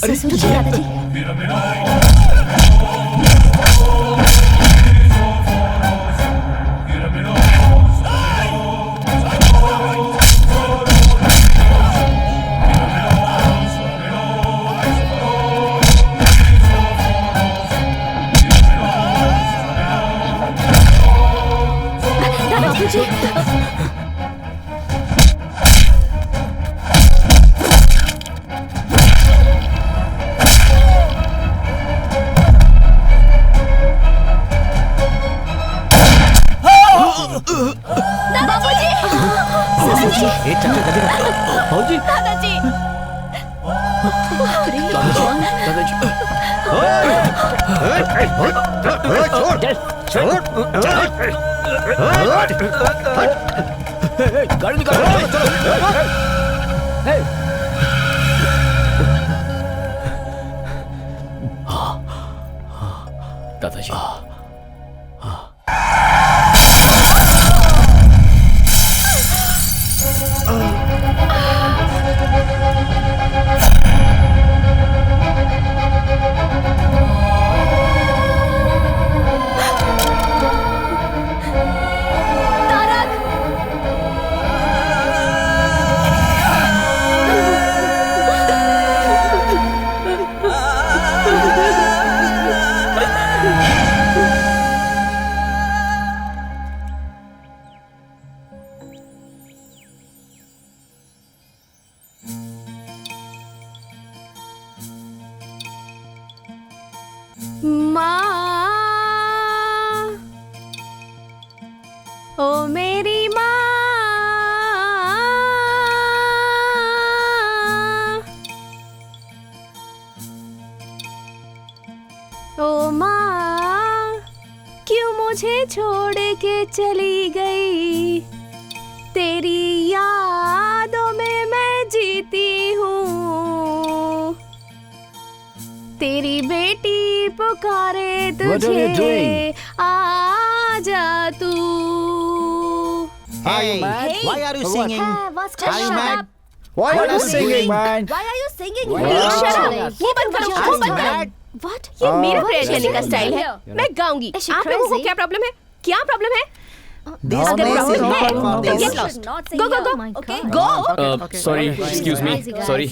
ससुर जी, दादाजी। दादाजी। दादाजी गाड़ी निकालो दादाजी चली गई, तेरी यादों में मैं जीती हूँ, तेरी बेटी पुकारे तुझे, आजा तू। Hey, why are you singing? Are you mad? Why are you singing, man? Why are you singing? Shut up! मुंह बंद करो, मुंह बंद करो। What? ये मेरा प्रेयर करने का स्टाइल है। मैं गाऊंगी। आप लोगों को क्या प्रॉब्लम है? क्या प्रॉब्लम है? अगर प्रॉब्लम है, get lost. Go, go, go. Okay. Go. Sorry, excuse me. Sorry.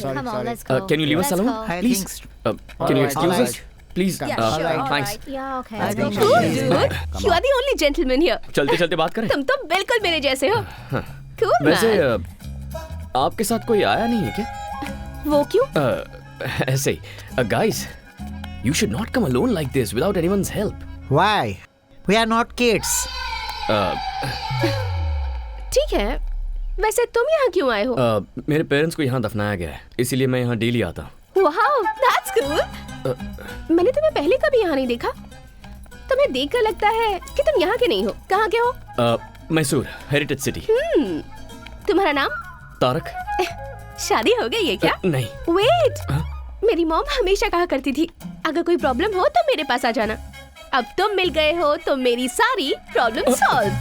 Can you leave us alone, please? Can you excuse us, please? Thanks. Yeah, okay. Cool, dude. You are the only gentleman here. चलते चलते बात करें। तुम तो बिल्कुल मेरे जैसे हो। Cool, वैसे man. आपके साथ कोई आया नहीं है क्या? वो क्यों? ऐसे ही. Guys, you should not come alone like this without anyone's help. Why? We are not kids. ठीक है, वैसे तुम यहाँ क्यों आए हो? मेरे पेरेंट्स को यहाँ दफनाया गया है, इसीलिए मैं यहाँ डेली आता हूँ। Wow, that's cool. मैंने तुम्हें पहले कभी यहाँ नहीं देखा। तुम्हें देखकर लगता है कि तुम यहाँ के नहीं हो। कहाँ के हो? Mysore, heritage city. तुम्हारा नाम? तारक। शादी हो गई है क्या? नहीं। Wait, मेरी मॉम हमेशा कहा करती थी, अगर कोई प्रॉब्लम हो तो मेरे पास आ जाना। अब तुम मिल गए हो तो मेरी सारी प्रॉब्लम सॉल्व्ड।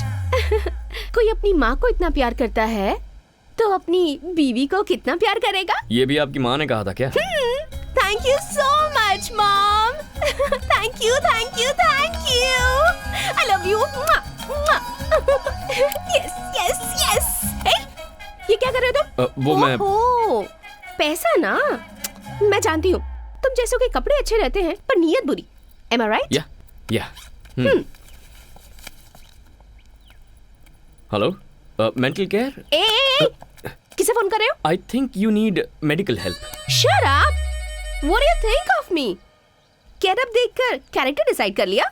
कोई अपनी माँ को इतना प्यार करता है तो अपनी बीवी को कितना प्यार करेगा? ये भी आपकी माँ ने कहा था क्या? Thank you so much, mom. Thank you, thank you, thank you. I love you. Yes, yes, yes. Hey, ये क्या कर रहे हो तुम? वो मैं पैसा ना, मैं जानती हूँ। तुम जैसों के कपड़े अच्छे रहते हैं पर नीयत बुरी। Am I right? Yeah. Hello, mental care? किसे फोन कर रहे हो? I think you need medical help. Shut up. What do you think of me? Get up देखकर कैरेक्टर डिसाइड कर लिया?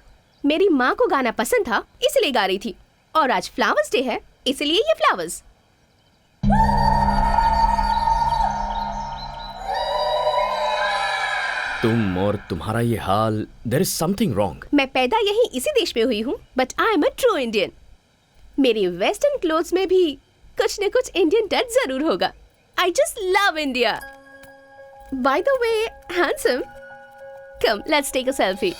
मेरी माँ को गाना पसंद था इसलिए गा रही थी, और आज फ्लावर्स डे है इसलिए ये फ्लावर्स। तुम और तुम्हारा ये हाल, देयर इज समथिंग रॉन्ग। मैं पैदा यही इसी देश में हुई हूँ, but I am a true Indian. मेरी वेस्टर्न क्लोथ्स में भी कुछ न कुछ इंडियन टच जरूर होगा। I just love India. By the way handsome, come let's take a selfie.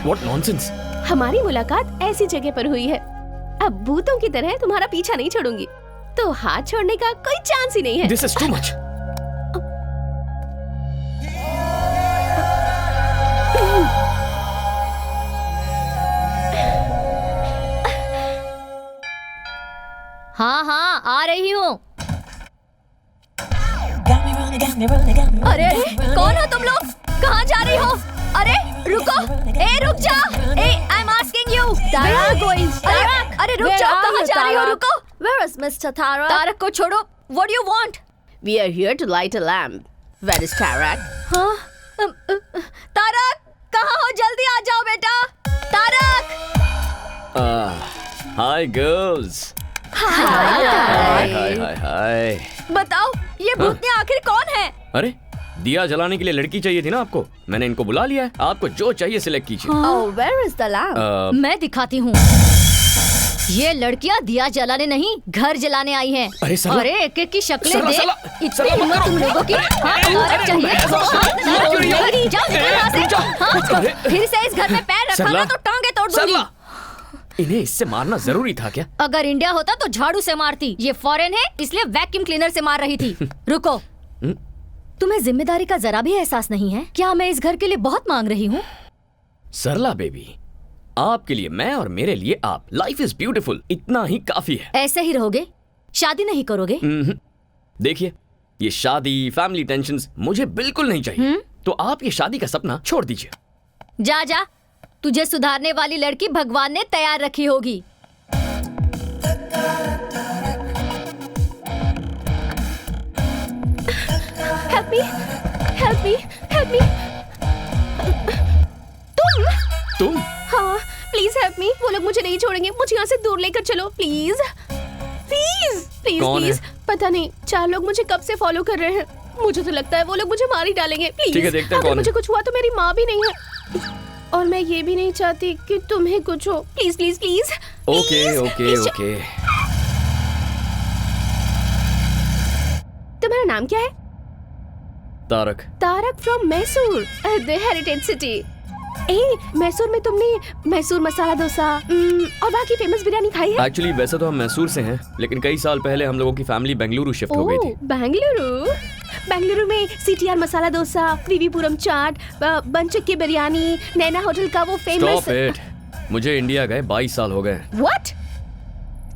What nonsense. हमारी मुलाकात ऐसी जगह पर हुई है, अब भूतों की तरह तुम्हारा पीछा नहीं छोड़ूंगी, तो हाथ छोड़ने का कोई चांस ही नहीं है। This is too much. हाँ हाँ आ रही हूँ। अरे कौन हो तुम लोग? कहाँ जा रही हो? अरे रुको, ए रुक जा, ए I am asking you. Tarak, अरे रुक जाओ, कहाँ जा रही हो? रुको। Where is Mr. Tarak? Tarak को छोड़ो। What do you want? We are here to light a lamp. Where is Tarak? हाँ? तारक कहाँ हो? जल्दी आ जाओ बेटा। Tarak. Hi girls. Hi. Hi hi hi. बताओ ये भूतनी आखिर कौन है? अरे दिया जलाने के लिए लड़की चाहिए थी ना आपको, मैंने इनको बुला लिया है। आपको जो चाहिए सिलेक्ट कीजिए। Oh, where is the lamp? मैं दिखाती हूँ। ये लड़कियाँ दिया जलाने नहीं, घर जलाने आई हैं। अरे सरला, अरे एक एक की शक्लें सरला, देख। सरला, इतनी सरला, हिम्मत मत तुम करो। लोगों की? हाँ, तारक चाहिए। जाओ, जाओ यहाँ से। हाँ, फिर से इस घर में पैर रखा ना तो टांगे तोड़ दूंगी। सरला, इन्हें इससे मारना जरूरी था क्या? अगर इंडिया होता तो झाड़ू से मारती, ये फॉरेन है इसलिए वैक्यूम क्लीनर से मार रही थी। रुको, तुम्हें जिम्मेदारी का जरा भी एहसास नहीं है? क्या मैं इस घर के लिए बहुत मांग रही हूँ? सरला बेबी, आपके लिए मैं और मेरे लिए आप। लाइफ इज ब्यूटीफुल, इतना ही काफी है। ऐसे ही रहोगे? शादी नहीं करोगे? देखिए, ये शादी, फैमिली टेंशन्स मुझे बिल्कुल नहीं चाहिए। तो आप ये शादी का सपना छोड़ दीजिए। जा जा, तुझे सुधारने वाली लड़की भगवान ने तैयार रखी होगी। Help me, help me, help me. तुम? हाँ, प्लीज हेल्प मी। वो लोग मुझे नहीं छोड़ेंगे, मुझे यहाँ से दूर लेकर चलो प्लीज, प्लीज, प्लीज, कौन प्लीज। है? पता नहीं, 4 लोग मुझे कब से फॉलो कर रहे हैं। मुझे तो लगता है वो लोग मुझे मार ही डालेंगे। प्लीज, ठीक है, देखते हैं अगर कौन है। मुझे कुछ हुआ तो मेरी माँ भी नहीं है, और मैं ये भी नहीं चाहती कि तुम्हें कुछ हो। Please please please. Okay okay okay. तुम्हारा नाम क्या है? Tarak. Tarak from Mysore, the heritage city. Mysore में तुमने मैसूर मसाला डोसा और बाकी फेमस बिरयानी खाई है? एक्चुअली वैसे तो हम मैसूर से हैं, लेकिन कई साल पहले हम लोगों की फैमिली बेंगलुरु शिफ्ट हो गई थी। बेंगलुरु? बेंगलुरु में सीटीआर मसाला डोसा, विवीपुरम चाट, बनचक्की बिरयानी, नैना होटल का वो फेमस। स्टॉप इट, मुझे इंडिया गए 22 साल हो गए। व्हाट?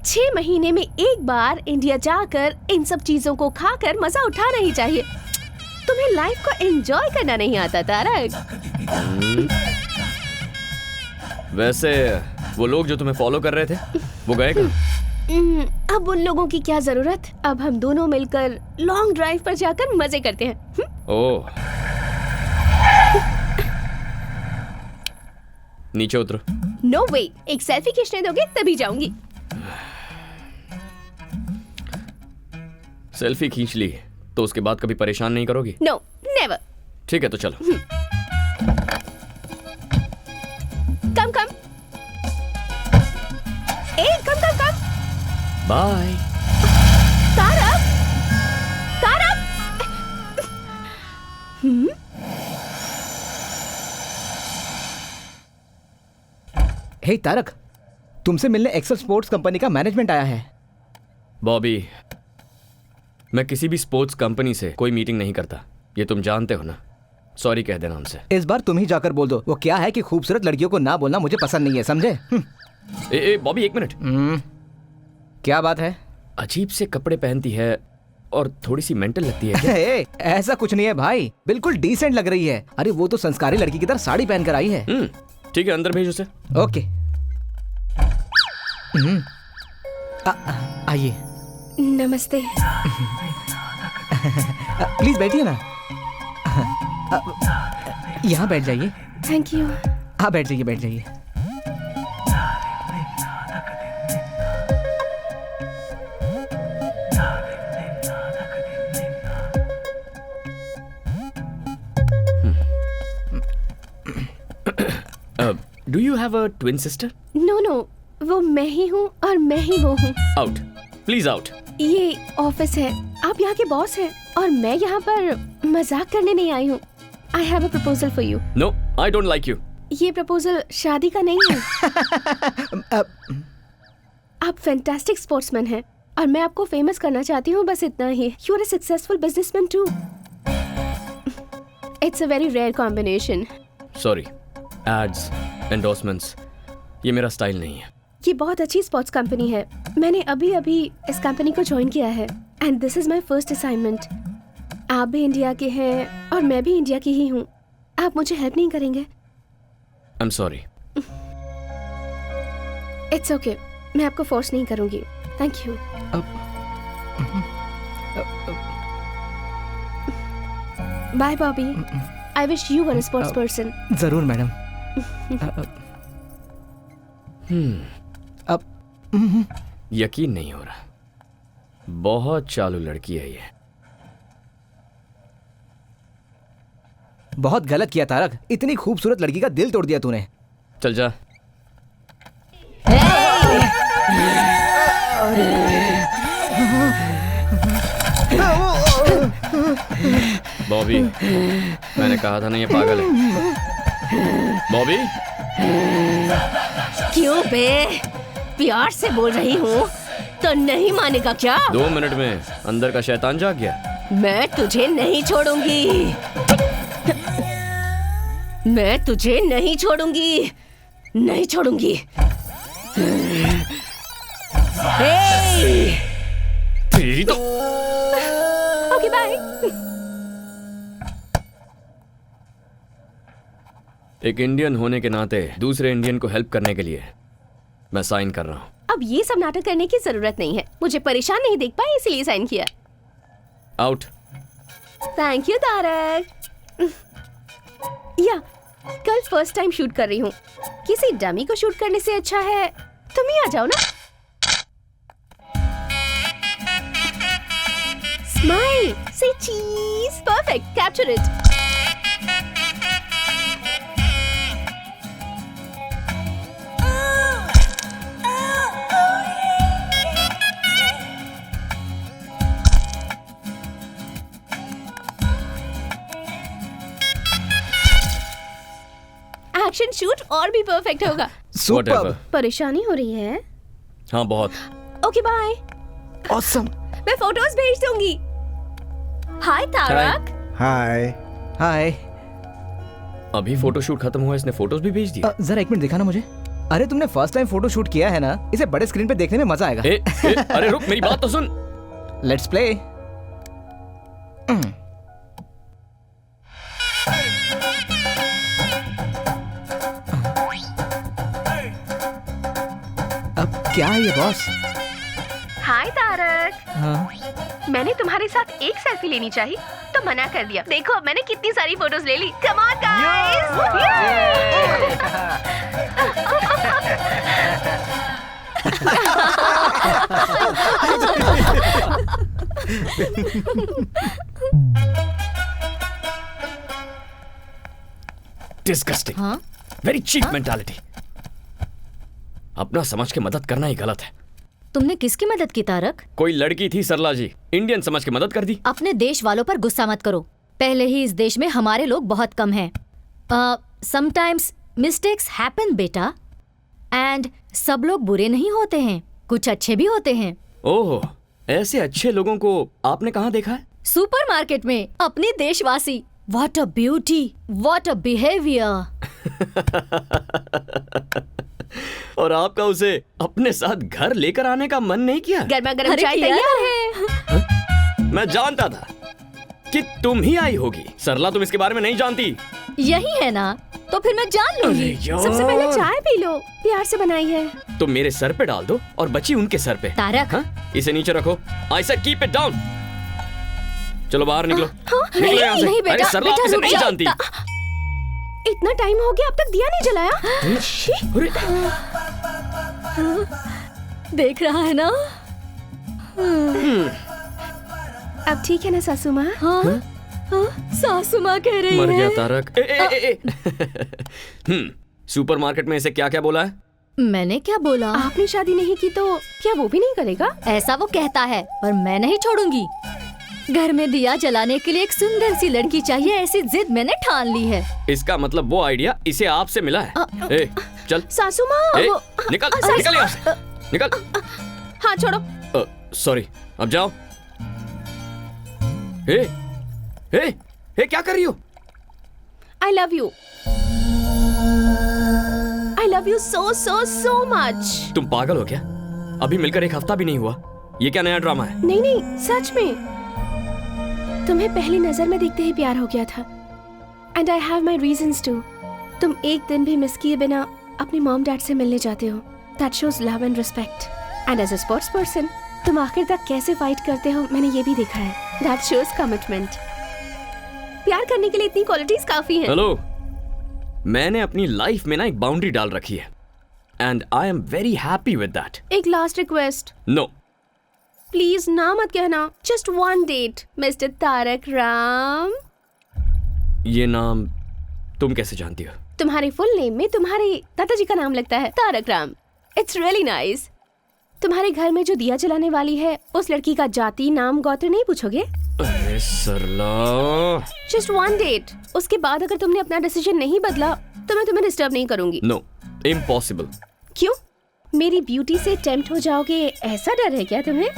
6 महीने में एक बार इंडिया जाकर इन सब चीजों को खाकर मजा उठाना ही चाहिए। तुम्हें लाइफ को एंजॉय करना नहीं आता तारक? वैसे वो लोग जो तुम्हें फॉलो कर रहे थे वो गए कहाँ? अब उन लोगों की क्या जरूरत। अब हम दोनों मिलकर लॉन्ग ड्राइव पर जाकर मजे करते हैं। ओह, नीचे उतरो। नो वे, एक सेल्फी खींचने दोगे तभी जाऊंगी। सेल्फी खींच ली तो उसके बाद कभी परेशान नहीं करोगी? No, never. ठीक है तो चलो। Come come, come come come. Bye. Tarak, Tarak. Hey Tarak, तुमसे मिलने एक्सेल स्पोर्ट्स कंपनी का मैनेजमेंट आया है। बॉबी, मैं किसी भी स्पोर्ट्स कंपनी से कोई मीटिंग नहीं करता, ये तुम जानते हो ना। सॉरी कह देना उनसे। इस बार तुम ही जाकर बोल दो। वो क्या है कि खूबसूरत लड़कियों को ना बोलना मुझे पसंद नहीं है, समझे? ए बॉबी, एक मिनट। क्या बात है? अजीब से कपड़े पहनती है और थोड़ी सी मेंटल लगती है क्या? ऐसा कुछ नहीं है भाई, बिल्कुल डिसेंट लग रही है। अरे वो तो संस्कारी लड़की की तरह साड़ी पहनकर आई है। ठीक है, अंदर भेज उसे। ओके। आइए। नमस्ते। प्लीज बैठिए ना। यहाँ बैठ जाइए। Thank you. हाँ बैठ जाइए, बैठ जाइए। Do you have a twin sister? No no, वो मैं ही हूँ और मैं ही वो हूँ। Out, please out. ये ऑफिस है, आप यहाँ के बॉस हैं और मैं यहाँ पर मजाक करने नहीं आई हूँ। I have a proposal for you. No, I don't like you. ये प्रपोजल शादी का नहीं है। आप फैंटास्टिक स्पोर्ट्समैन हैं और मैं आपको फेमस करना चाहती हूँ, बस इतना ही। You are a successful businessman too. It's a very rare combination. Sorry, ads, endorsements, ये मेरा स्टाइल नहीं है। ये बहुत अच्छी स्पोर्ट्स कंपनी है। मैंने अभी अभी इस कंपनी को ज्वाइन किया है and this is my first assignment. आप भी इंडिया के हैं और मैं भी इंडिया की ही हूँ। आप मुझे हेल्प नहीं करेंगे? I am sorry. It's okay, मैं आपको फोर्स नहीं करूंगी। Thank you. Bye Bobby. I wish you were a sports person. जरूर मैडम। अब यकीन नहीं हो रहा, बहुत चालू लड़की है ये। बहुत गलत किया तारक, इतनी खूबसूरत लड़की का दिल तोड़ दिया तूने। चल जा। बॉबी, मैंने कहा था ना ये पागल है। बॉबी, क्यों बे? प्यार से बोल रही हूँ तो नहीं मानेगा क्या? 2 मिनट में अंदर का शैतान जाग गया। मैं तुझे नहीं छोड़ूंगी। मैं तुझे नहीं छोड़ूंगी, नहीं छोड़ूंगी। तेरी तो। Okay bye. एक इंडियन होने के नाते दूसरे इंडियन को हेल्प करने के लिए मैं साइन कर रहा हूँ। अब ये सब नाटक करने की जरूरत नहीं है। मुझे परेशान नहीं देख पाए इसलिए साइन किया। आउट। Thank you Tarak. या कल फर्स्ट टाइम शूट कर रही हूँ। किसी डमी को शूट करने से अच्छा है तुम ही आ जाओ ना। स्माइल, से चीज। Perfect, capture it. Action shoot और भी परफेक्ट होगा। Whatever. परेशानी हो रही है? हाँ बहुत। Okay bye. ऑसम। मैं फोटोज भेज दूंगी। हाय तारक। हाय। हाय। अभी फोटोशूट खत्म हुआ, इसने फोटोज भी भेज दिए। जरा एक मिनट दिखाना मुझे। अरे तुमने फर्स्ट टाइम फोटो शूट किया है ना, इसे बड़े स्क्रीन पे देखने में मजा आएगा। अरे रुक, मेरी बात तो सुन। Let's play. अब क्या है ये बॉस? हाय तारक। हाँ। मैंने तुम्हारे साथ एक सेल्फी लेनी चाहिए तो मना कर दिया। देखो मैंने कितनी सारी फोटोज ले ली। Come on disgusting. हाँ? Very cheap mentality. अपना समझ के मदद करना ही गलत है। तुमने किसकी मदद की तारक? कोई लड़की थी सरला जी, इंडियन समझ के मदद कर दी। अपने देश वालों पर गुस्सा मत करो। पहले ही इस देश में हमारे लोग बहुत कम हैं। समटाइम्स मिस्टेक्स हैपन बेटा, एंड सब लोग बुरे नहीं होते हैं, कुछ अच्छे भी होते हैं। ओह, ऐसे अच्छे लोगों को आपने कहाँ देखा है? सुपरमार्केट में अपने देशवासी। What a beauty, what a behaviour. और आपका उसे अपने साथ घर लेकर आने का मन नहीं किया? गर्मा गर्म चाय तैयार है। मैं जानता था कि तुम ही आई होगी। सरला, तुम इसके बारे में नहीं जानती। यही है ना, तो फिर मैं जान लूंगी। सबसे पहले चाय पी लो, प्यार से बनाई है। तो मेरे सर पे डाल दो और बची उनके सर पे। तारक। हाँ? इसे नीचे रखो। I said keep it down. चलो बाहर निकलो। निकलो यहाँ से। नहीं अरे बेटा, सरला बेटा, आप इसे रुक नहीं जा। जानती। इतना टाइम हो गया अब तक दिया नहीं जलाया। अरे देख रहा है ना? अब ठीक है ना सासू माँ? हाँ हाँ, सासू माँ कह रही मर गया है। तारक। सुपरमार्केट में इसे क्या क्या बोला है? मैंने क्या बोला? आपने शादी नहीं की तो क्या वो भी नहीं करेगा? ऐसा वो कहता है, पर मैं नहीं छोड़ूंगी। घर में दिया जलाने के लिए एक सुंदर सी लड़की चाहिए, ऐसी जिद मैंने ठान ली है। इसका मतलब वो आइडिया इसे आपसे मिला है। ए, चल सासू माँ ए, वो- निकल सासू- निकल यहाँ से। निकल। हाँ छोड़ो। सॉरी, अब जाओ। ए, ए, ए, क्या कर रही हो? I love you. I love you so so so much. तुम पागल हो क्या? अभी मिलकर एक हफ्ता भी नहीं हुआ। ये क्या नया ड्रामा है? नहीं नहीं सच में तुम्हें पहली नजर में देखते ही प्यार हो गया था। And I have my reasons too. तुम एक दिन भी मिस किए बिना अपने मॉम डैड से मिलने जाते हो। That shows love and respect. And as a sports person तुम आखिर तक कैसे फाइट करते हो मैंने ये भी देखा है। That shows commitment. प्यार करने के लिए इतनी क्वालिटीज काफी हैं। हेलो, मैंने अपनी लाइफ में ना एक बाउंड्री डाल रखी है and I am very happy with that. एक लास्ट रिक्वेस्ट, नो, प्लीज ना मत कहना। Just one date mister Tarak Ram. ये नाम तुम कैसे जानती हो? तुम्हारे फुल नेम में तुम्हारे दादाजी का नाम लगता है, Tarak Ram. It's really nice. तुम्हारे घर में जो दिया जलाने वाली है उस लड़की का जाति नाम गोत्र नहीं पूछोगे? अरे सरला, जस्ट वन डेट। उसके बाद अगर तुमने अपना डिसीजन नहीं बदला तो मैं तुम्हें डिस्टर्ब नहीं करूंगी। No, impossible. क्यों? मेरी ब्यूटी से टेम्प्ट हो जाओगे ऐसा डर है क्या तुम्हें?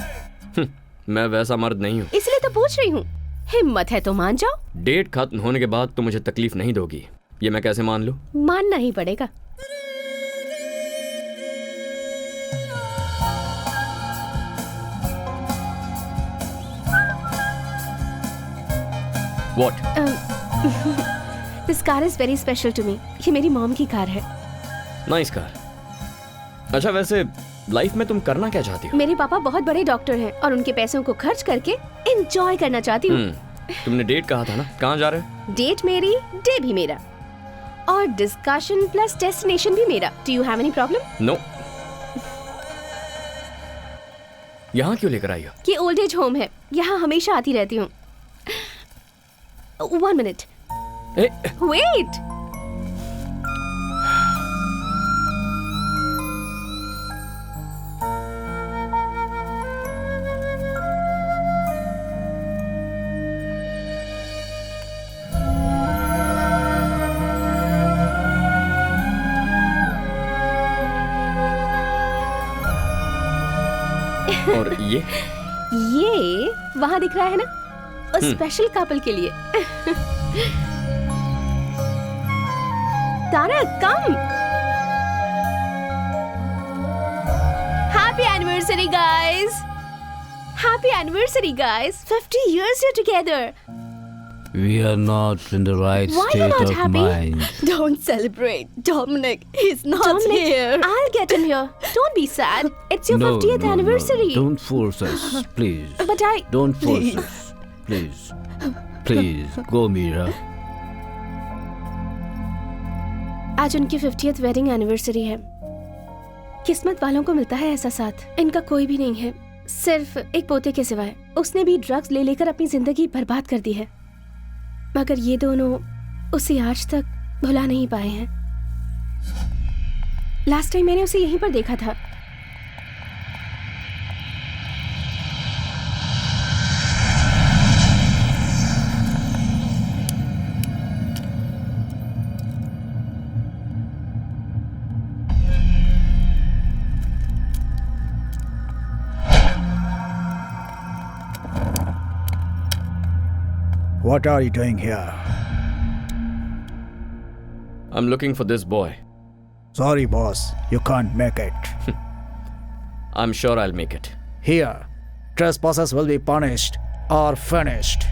मैं वैसा मर्द नहीं हूँ। इसलिए तो पूछ रही हूँ। हिम्मत है तो मान जाओ। डेट खत्म होने के बाद तुम मुझे तकलीफ नहीं दोगी, ये मैं कैसे मान लूं? मानना ही पड़ेगा। What? This car is very special to me. ये मेरी मॉम की कार है। Nice car. अच्छा, वैसे लाइफ में तुम करना क्या चाहती हो? मेरे पापा बहुत बड़े डॉक्टर हैं और उनके पैसों को खर्च करके एंजॉय करना चाहती हूँ। तुमने डेट कहा था ना, कहाँ जा रहे हो? डेट मेरी, डे भी मेरा, और डिस्कशन प्लस डेस्टिनेशन भी मेरा। Do you have any problem? No. यहाँ क्यों लेकर आई हो? ये ओल्ड एज होम है, यहाँ हमेशा आती रहती हूँ। 1 मिनट, ए, वेट। और ये वहाँ दिख रहा है ना, उस स्पेशल कपल के लिए। Tarak, come. Happy anniversary guys. Happy anniversary guys. 50 years you're together. We are not in the right Why you're state not of happy? mind. Don't celebrate, Dominic. He's not Dominic, here. I'll get him here. Don't be sad. It's your No, 50th no, anniversary. No. Don't force us, please. But I... Don't force Please. us, please. Please, go, Mira. आज उनकी 50th wedding anniversary है। किस्मत वालों को मिलता है ऐसा साथ। इनका कोई भी नहीं है, सिर्फ एक पोते के सिवाय। उसने भी ड्रग्स ले लेकर अपनी जिंदगी बर्बाद कर दी है, मगर ये दोनों उसे आज तक भुला नहीं पाए हैं। लास्ट टाइम मैंने उसे यहीं पर देखा था। What are you doing here? I'm looking for this boy. Sorry, boss, you can't make it. I'm sure I'll make it. Here, trespassers will be punished or finished.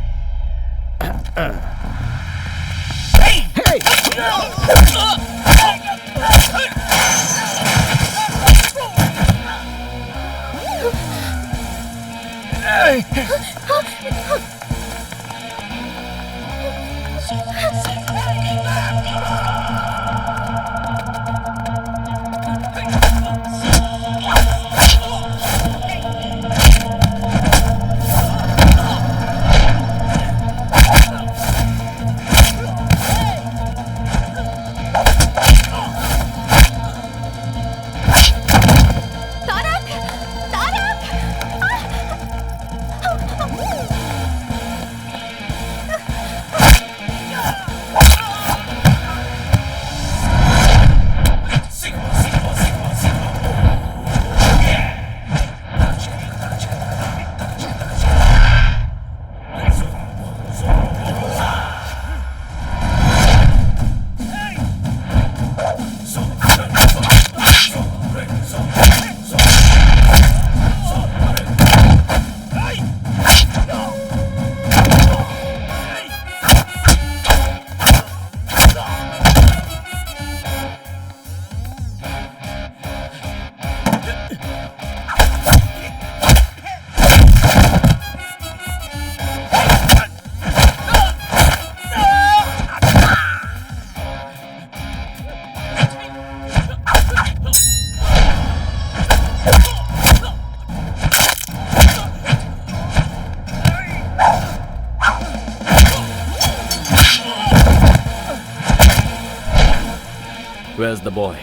Where's the boy?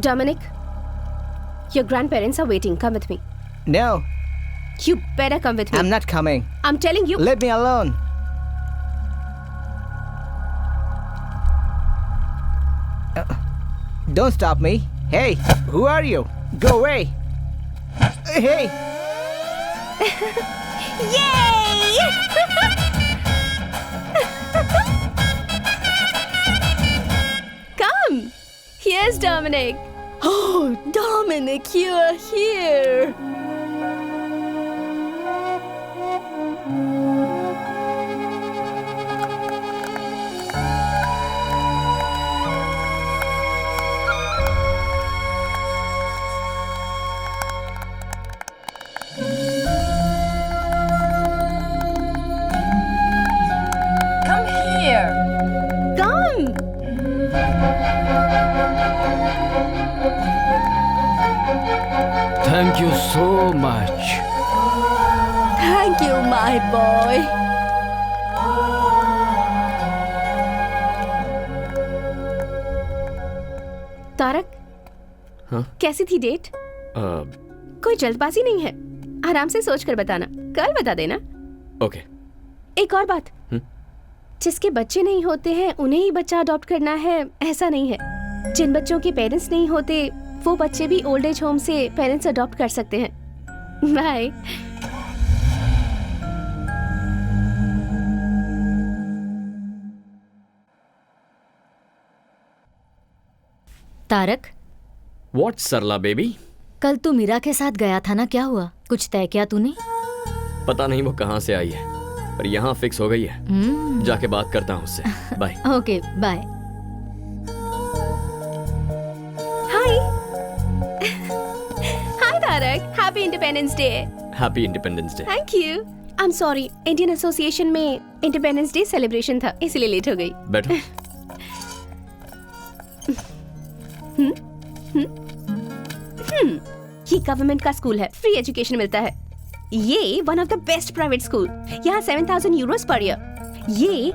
Dominic, your grandparents are waiting. Come with me. No, You better come with me. I'm not coming. I'm telling you. Leave me alone. Don't stop me. Hey, who are you? Go away. Hey. Yay! Come. Here's Dominic. Oh, Dominic, you're here. Come here. Come. Thank you so much. Thank you, my boy. Tarak, हाँ? कैसी थी date? कोई जल्दबाजी नहीं है, आराम से सोच कर बताना, कल बता देना। ओके। एक और बात, जिसके बच्चे नहीं होते हैं उन्हें ही बच्चा अडॉप्ट करना है, ऐसा नहीं है। जिन बच्चों के पेरेंट्स नहीं होते वो बच्चे भी ओल्ड एज होम से पेरेंट्स अडॉप्ट कर सकते हैं। Bye. Tarak, What, Sarla baby? कल तू मीरा के साथ गया था ना, क्या हुआ? कुछ तय किया तूने? पता नहीं वो कहाँ से आई है, पर यहाँ फिक्स हो गई है। जाके बात करता हूँ उससे। Bye. Okay, bye. Hi. Hi Tarak, happy independence day. Happy independence day. Thank you. I am sorry, Indian association में इंडिपेंडेंस डे सेलिब्रेशन था, इसलिए लेट हो गई। बैठो। ये गवर्नमेंट का स्कूल है, फ्री एजुकेशन मिलता है। ये one of the best private school, यहाँ 7,000 यूरोस पर ईयर। ये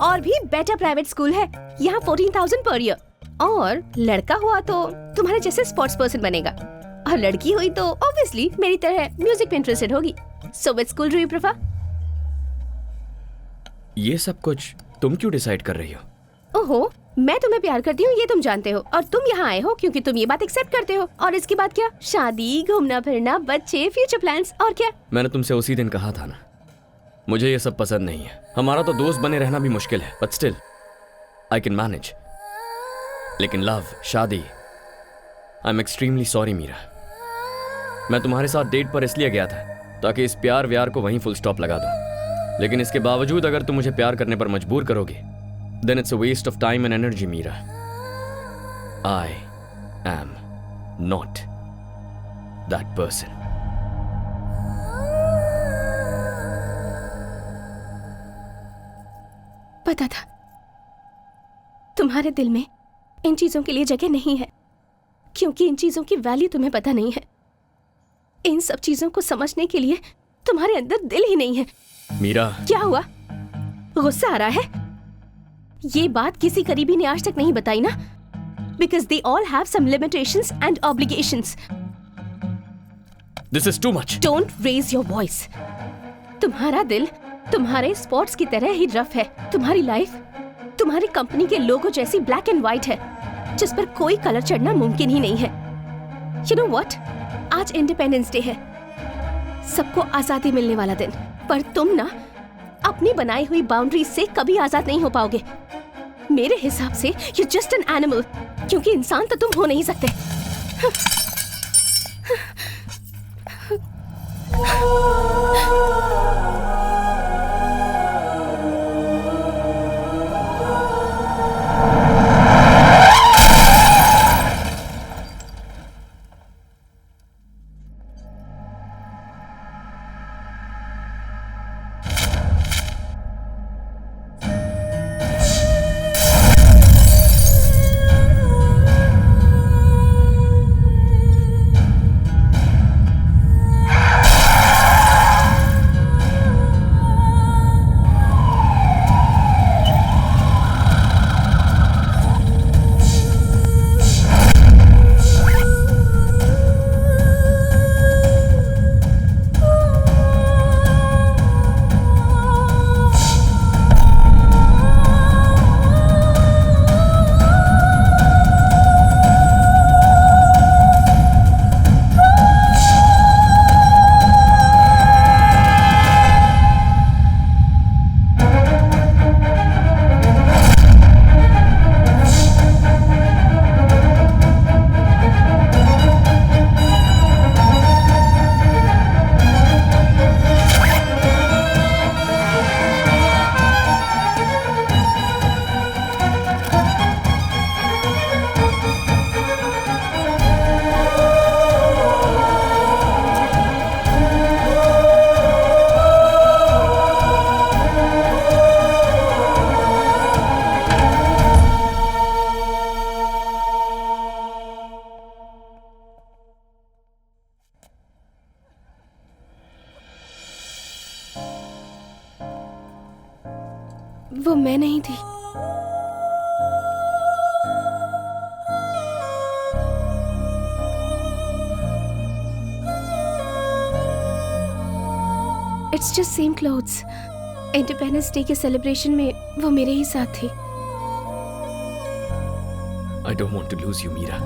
और भी बेटर प्राइवेट स्कूल है, यहाँ 14,000 पर ईयर। और लड़का हुआ तो तुम्हारे जैसे स्पोर्ट्स पर्सन बनेगा, और लड़की हुई तो ऑब्वियसली मेरी तरह म्यूजिक में इंटरेस्टेड होगी। So which school do you prefer? ये सब कुछ तुम क्यों डिसाइड कर रही हो? ओहो, मैं तुम्हें प्यार करती हूँ ये तुम जानते हो, और तुम यहाँ आए हो क्योंकि तुम ये बात एक्सेप्ट करते हो। और इसके बाद क्या? शादी, घूमना फिरना, बच्चे, फ्यूचर प्लान्स, और क्या? मैंने तुमसे उसी दिन कहा था ना, मुझे ये सब पसंद नहीं है। हमारा तो दोस्त बने रहना भी मुश्किल है, but still I can manage. लेकिन लव, शादी, I am extremely sorry Meera. मैं तुम्हारे साथ डेट पर इसलिए गया था ताकि इस प्यार व्यार को वहीं फुल स्टॉप लगा दूं। लेकिन इसके बावजूद अगर तुम मुझे प्यार करने पर मजबूर करोगे, then it's a waste of time and energy, Meera. I am not that person. पता था तुम्हारे दिल में इन चीजों के लिए जगह नहीं है, क्योंकि इन चीजों की वैल्यू तुम्हें पता नहीं है। इन सब चीजों को समझने के लिए तुम्हारे अंदर दिल ही नहीं है। मीरा, क्या हुआ? गुस्सा आ रहा है? ये बात किसी करीबी ने आज तक नहीं बताई ना? Because they all have some limitations and obligations. this is too much. Don't raise your voice. तुम्हारा दिल तुम्हारे स्पॉट्स की तरह ही रफ है। तुम्हारी लाइफ तुम्हारी कंपनी के लोगो जैसी ब्लैक एंड व्हाइट है, जिस पर कोई कलर चढ़ना मुमकिन ही नहीं है। You know what? आज इंडिपेंडेंस डे है, सबको आजादी मिलने वाला दिन, पर तुम ना अपनी बनाई हुई बाउंड्रीज से कभी आजाद नहीं हो पाओगे। मेरे हिसाब से you're just an animal, क्योंकि इंसान तो तुम हो नहीं सकते। वो मैं नहीं थी। It's just same clothes. Independence day के सेलिब्रेशन में वो मेरे ही साथ थी। I don't want to lose you, Meera.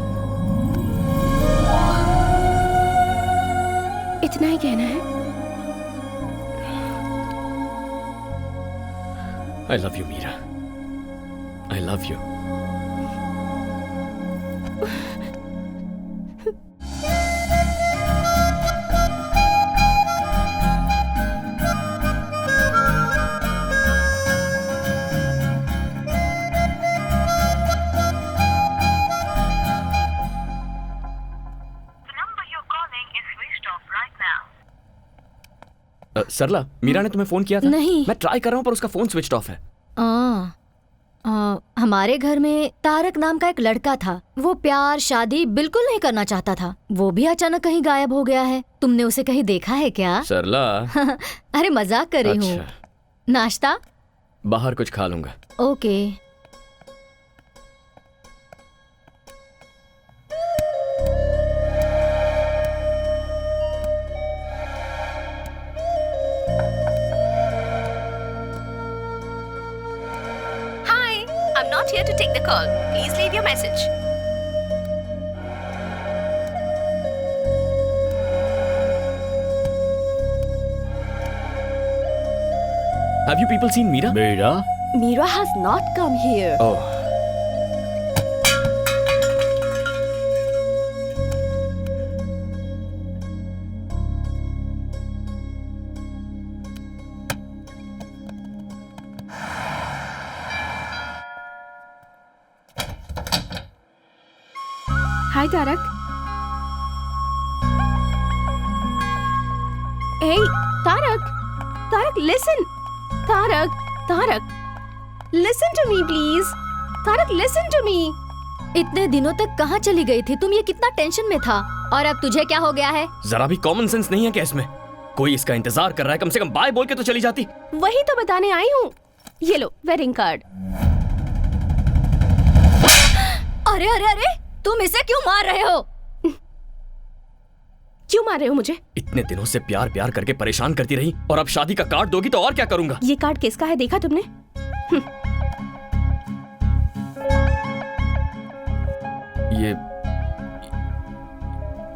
इतना ही कहना है? I love you, Meera. I love you। सरला, मीरा ने तुम्हें फोन किया था? नहीं। मैं ट्राई कर रहा हूँ पर उसका फोन स्विच ऑफ है। हमारे घर में तारक नाम का एक लड़का था। वो प्यार शादी बिल्कुल नहीं करना चाहता था। वो भी अचानक कहीं गायब हो गया है। तुमने उसे कहीं देखा है क्या? सरला। अरे मजाक कर रही हूँ। नाश्ता? बाहर कुछ खा लूंगा। Okay. I'm not here to take the call. Please leave your message. Have you people seen Meera? Meera? Meera has not come here. Oh. Hi, Tarak. Hey, Tarak. Tarak, listen. Tarak. Listen to me please. Tarak listen to me. इतने दिनों तक कहाँ चली गई थी तुम? ये कितना टेंशन में था और अब तुझे क्या हो गया है? जरा भी कॉमन सेंस नहीं है क्या इसमें? कोई इसका इंतजार कर रहा है, कम से कम बाय बोल के तो चली जाती। वही तो बताने आई हूँ। ये लो वेडिंग कार्ड। अरे अरे अरे, तुम इसे क्यों मार रहे हो? क्यों मार रहे हो मुझे? इतने दिनों से प्यार प्यार करके परेशान करती रही और अब शादी का कार्ड दोगी तो और क्या करूंगा? ये कार्ड किसका है देखा तुमने?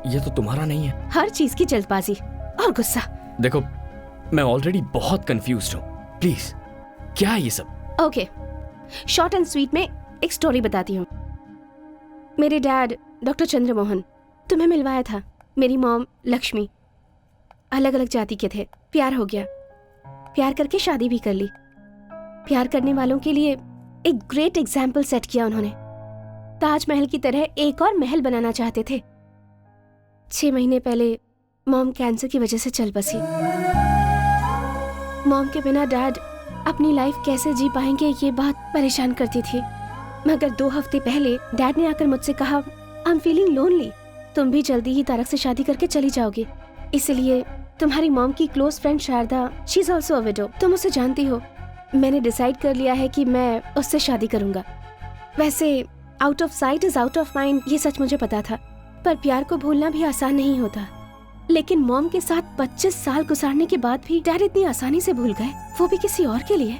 ये तो तुम्हारा नहीं है। हर चीज की जल्दबाजी और गुस्सा। देखो, मैं ऑलरेडी बहुत कंफ्यूज्ड हूँ। प्लीज, क्या है ये सब? ओके, शॉर्ट एंड स्वीट में एक स्टोरी बताती हूँ। मेरे डैड डॉक्टर चंद्रमोहन, तुम्हें मिलवाया था। मेरी मॉम लक्ष्मी। अलग अलग जाति के थे। प्यार हो गया, प्यार करके शादी भी कर ली। प्यार करने वालों के लिए एक ग्रेट एग्जाम्पल सेट किया उन्होंने। ताजमहल की तरह एक और महल बनाना चाहते थे। 6 महीने पहले मॉम कैंसर की वजह से चल बसी। मॉम के बिना डैड अपनी लाइफ कैसे जी पाएंगे, ये बात परेशान करती थी। मगर 2 हफ्ते पहले डैड ने आकर मुझसे कहा, आई एम फीलिंग लोनली, तुम भी जल्दी ही तारक से शादी करके चली जाओगी। इसलिए तुम्हारी मॉम की close friend Sharda, she is also a widow, तुम उसे जानती हो। मैंने डिसाइड कर लिया है कि मैं उससे शादी करूंगा। वैसे out of site is out of mind, ये सच मुझे पता था, पर प्यार को भूलना भी आसान नहीं होता। लेकिन मॉम के साथ 25 साल गुजारने के बाद भी डैड इतनी आसानी से भूल गए, वो भी किसी और के लिए।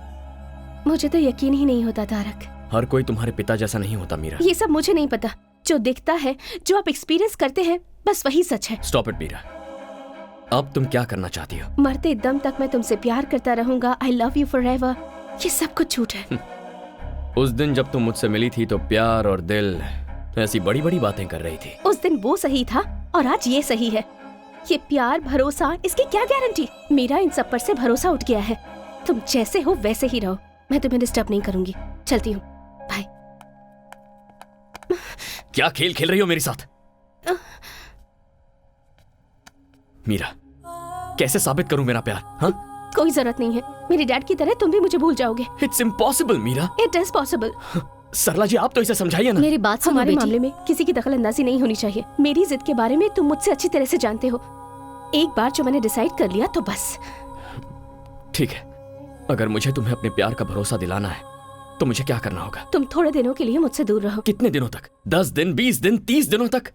मुझे तो यकीन ही नहीं होता तारक। हर कोई तुम्हारे पिता जैसा नहीं होता मीरा। ये सब मुझे नहीं पता। जो दिखता है, जो आप एक्सपीरियंस करते हैं, बस वही सच है। Stop it Meera. अब तुम क्या करना चाहती हो? मरते दम तक मैं तुमसे प्यार करता रहूंगा। I love you forever. ये सब कुछ झूठ है। उस दिन जब तुम मुझसे मिली थी तो प्यार और दिल ऐसी बड़ी बड़ी बातें कर रही थी। उस दिन वो सही था और आज ये सही है। ये प्यार भरोसा, इसकी क्या गारंटी? मेरा इन सब पर से भरोसा उठ गया है। तुम जैसे हो वैसे ही रहो, मैं तुम्हें डिस्टर्ब नहीं करूंगी। चलती हूँ, बाय। क्या खेल खेल रही हो मेरे साथ? मीरा, कैसे साबित करूं मेरा प्यार? हाँ, कोई जरूरत नहीं है। मेरे डैड की तरह तुम भी मुझे भूल जाओगे। It's impossible Meera. It is possible. Sarla ji, आप तो इसे समझाइए ना। मेरी बात सुनो हमारे बेटी। मामले में किसी की दखलंदाजी नहीं होनी चाहिए। मेरी जिद के बारे में तुम मुझसे अच्छी तरह से जानते हो। एक बार जो मैंने डिसाइड कर लिया तो बस। ठीक है, अगर मुझे तुम्हें अपने प्यार का भरोसा दिलाना है तो मुझे क्या करना होगा? तुम थोड़े दिनों के लिए मुझसे दूर रहो। कितने दिनों तक? 10 दिन, 20 दिन, 30 दिनों तक?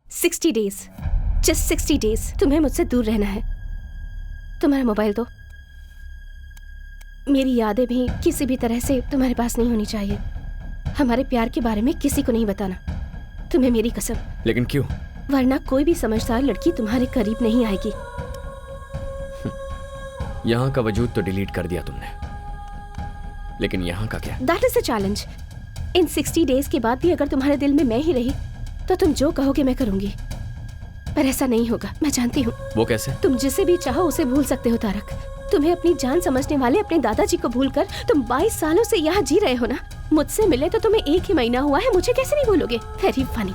60 डेज, जस्ट 60 डेज तुम्हें मुझसे दूर रहना है। तुम्हारा मोबाइल दो। मेरी यादें भी किसी भी तरह से तुम्हारे पास नहीं होनी चाहिए। हमारे प्यार के बारे में किसी को नहीं बताना, तुम्हें मेरी कसम। लेकिन क्यों? वरना कोई भी समझदार लड़की तुम्हारे करीब नहीं आएगी। यहाँ का वजूद तो डिलीट कर दिया तुमने, लेकिन यहाँ का क्या? That is a challenge. In 60 days के बाद भी अगर तुम्हारे दिल में मैं ही रही तो तुम जो कहोगे मैं करूंगी। पर ऐसा नहीं होगा, मैं जानती हूँ। वो कैसे? तुम जिसे भी चाहो उसे भूल सकते हो तारक। तुम्हें अपनी जान समझने वाले अपने दादाजी को भूलकर तुम 22 सालों से यहाँ जी रहे हो ना। मुझसे मिले तो तुम्हें 1 ही महीना हुआ है, मुझे कैसे नहीं भूलोगे? Very funny.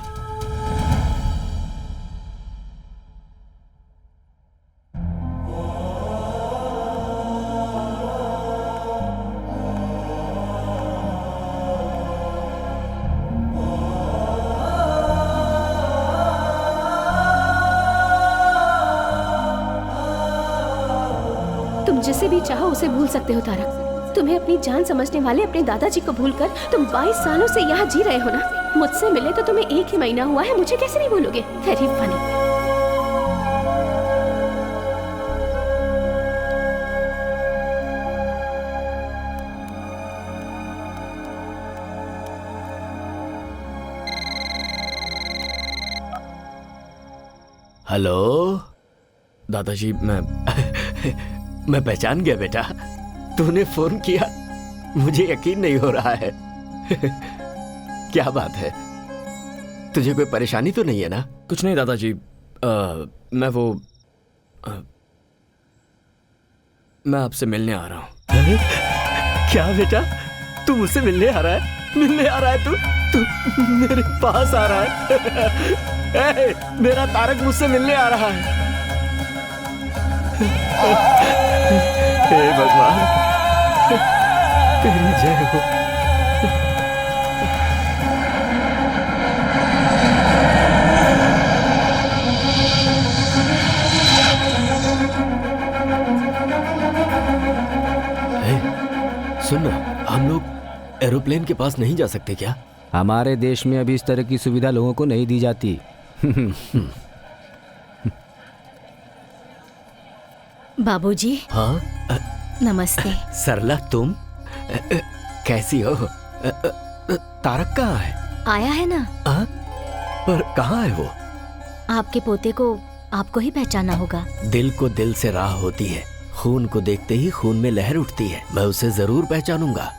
जिसे भी चाहो उसे भूल सकते हो तारक। तुम्हें अपनी जान समझने वाले अपने दादाजी को भूलकर तुम 22 सालों से यहाँ जी रहे हो ना। मुझसे मिले तो तुम्हें 1 ही महीना हुआ है, मुझे कैसे नहीं भूलोगे? Very funny. हेलो दादाजी, मैं पहचान गया बेटा। तूने फोन किया, मुझे यकीन नहीं हो रहा है। क्या बात है? तुझे कोई परेशानी तो नहीं है ना? कुछ नहीं दादाजी, मैं आपसे मिलने आ रहा हूँ। क्या बेटा, तू मुझसे मिलने आ रहा है? मिलने आ रहा है तू मेरे पास आ रहा है? मेरा तारक मुझसे मिलने आ रहा है। हे भगवान, तेरी जय हो। सुन ना, हम लोग एरोप्लेन के पास नहीं जा सकते क्या? हमारे देश में अभी इस तरह की सुविधा लोगों को नहीं दी जाती। बाबूजी। हाँ नमस्ते। सरला, तुम कैसी हो? तारक कहाँ है? आया है ना। पर कहाँ है वो? आपके पोते को आपको ही पहचाना होगा। दिल को दिल से राह होती है, खून को देखते ही खून में लहर उठती है। मैं उसे जरूर पहचानूंगा।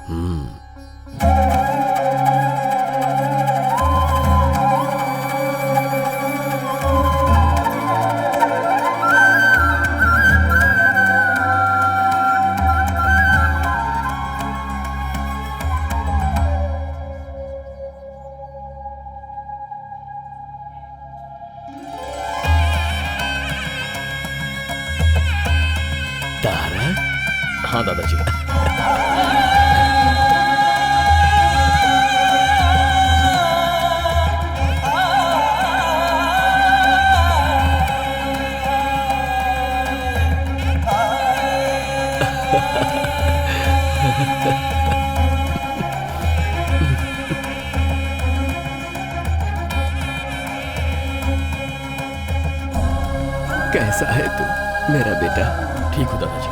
हाँ दादाजी। कैसा है तू मेरा बेटा? ठीक हो दादाजी।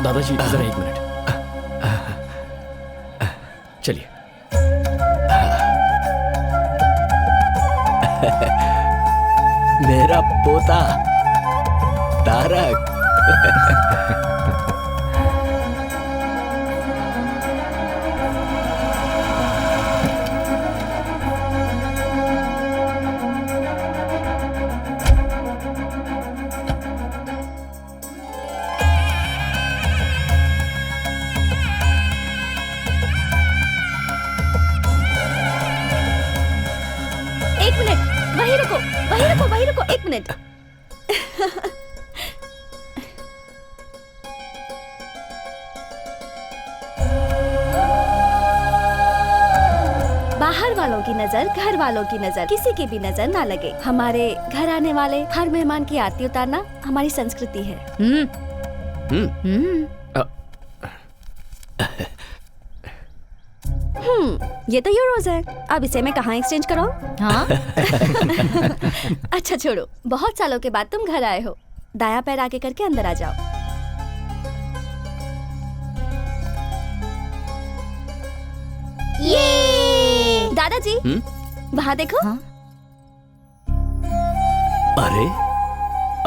दादाजी जरा एक मिनट, चलिए। मेरा पोता तारक। वहीं रुको, एक मिनट। बाहर वालों की नजर, घर वालों की नजर, किसी की भी नजर ना लगे। हमारे घर आने वाले हर मेहमान की आरती उतारना हमारी संस्कृति है। ये तो यूरोज है। अब इसे मैं कहाँ एक्सचेंज कराऊं? हाँ? अच्छा छोड़ो, बहुत सालों के बाद तुम घर आए हो। दायां पैर आगे करके अंदर आ जाओ। ये दादाजी वहाँ देखो। हाँ? अरे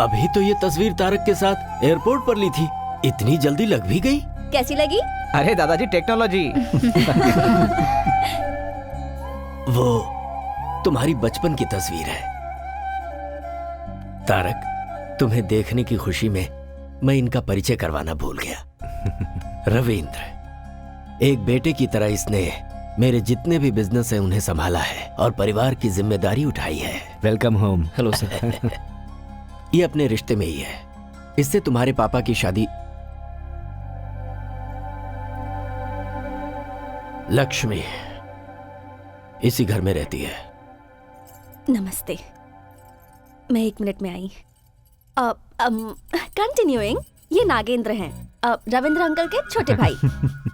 अभी तो ये तस्वीर तारक के साथ एयरपोर्ट पर ली थी, इतनी जल्दी लग भी गई? कैसी लगी? अरे दादाजी टेक्नोलॉजी। वो तुम्हारी बचपन की तस्वीर है तारक। तुम्हें देखने की खुशी में मैं इनका परिचय करवाना भूल गया। रविंद्र, एक बेटे की तरह इसने मेरे जितने भी बिजनेस है उन्हें संभाला है और परिवार की जिम्मेदारी उठाई है। Welcome home. Hello sir. ये अपने रिश्ते में ही है। इससे तुम्हारे पापा की शादी लक्ष्मी इसी घर में रहती है। नमस्ते, मैं 1 मिनट में आई। कंटिन्यूइंग, ये नागेंद्र हैं, रविंद्र अंकल के छोटे भाई।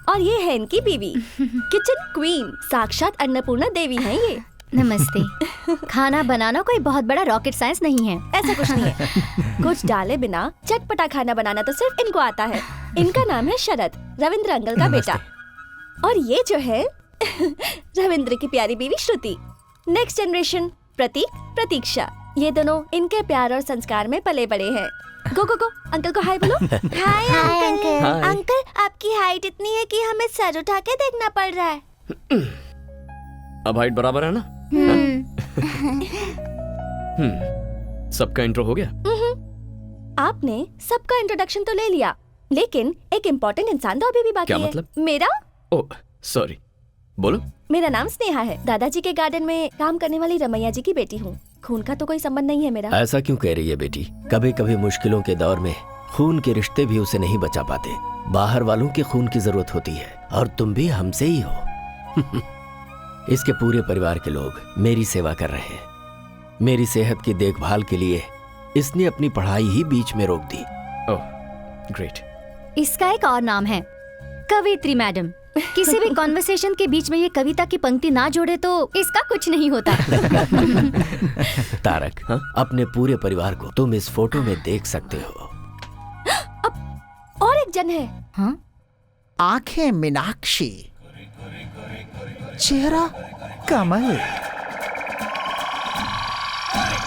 और ये है इनकी बीवी, किचन क्वीन, साक्षात अन्नपूर्णा देवी हैं ये। नमस्ते। खाना बनाना कोई बहुत बड़ा रॉकेट साइंस नहीं है। ऐसा कुछ नहीं है। कुछ डाले बिना चटपटा खाना बनाना तो सिर्फ इनको आता है। इनका नाम है शरद, रविंद्र अंकल का बेटा। और ये जो है रविंद्र की प्यारी बीवी श्रुति। नेक्स्ट जनरेशन प्रतीक, प्रतीक्षा। ये दोनों इनके प्यार और संस्कार में पले बड़े हैं। गो गो गो, अंकल को हाय बोलो। Hi uncle. अंकल, आपकी हाइट इतनी है कि हमें सर उठा के देखना पड़ रहा है। अब हाइट बराबर है ना? सबका इंट्रो हो गया? आपने सबका इंट्रोडक्शन तो ले लिया, लेकिन एक इम्पोर्टेंट इंसान तो अभी भी बाकी क्या है। मतलब? मेरा? ओह सॉरी, बोलो। मेरा नाम स्नेहा है। दादाजी के गार्डन में काम करने वाली रमैया जी की बेटी हूँ। खून का तो कोई संबंध नहीं है मेरा। ऐसा क्यों कह रही है बेटी? कभी कभी मुश्किलों के दौर में खून के रिश्ते भी उसे नहीं बचा पाते। बाहर वालों के खून की जरूरत होती है और तुम भी हमसे ही हो। इसके पूरे परिवार के लोग मेरी सेवा कर रहे हैं। मेरी सेहत की देखभाल के लिए इसने अपनी पढ़ाई ही बीच में रोक दी। Oh great. इसका एक और नाम है कवित्री मैडम। किसी भी कॉन्वर्सेशन के बीच में ये कविता की पंक्ति ना जोड़े तो इसका कुछ नहीं होता। तारक, हाँ? अपने पूरे परिवार को तुम इस फोटो में देख सकते हो। और एक जन है। हाँ? आंखें मीनाक्षी, चेहरा कमल,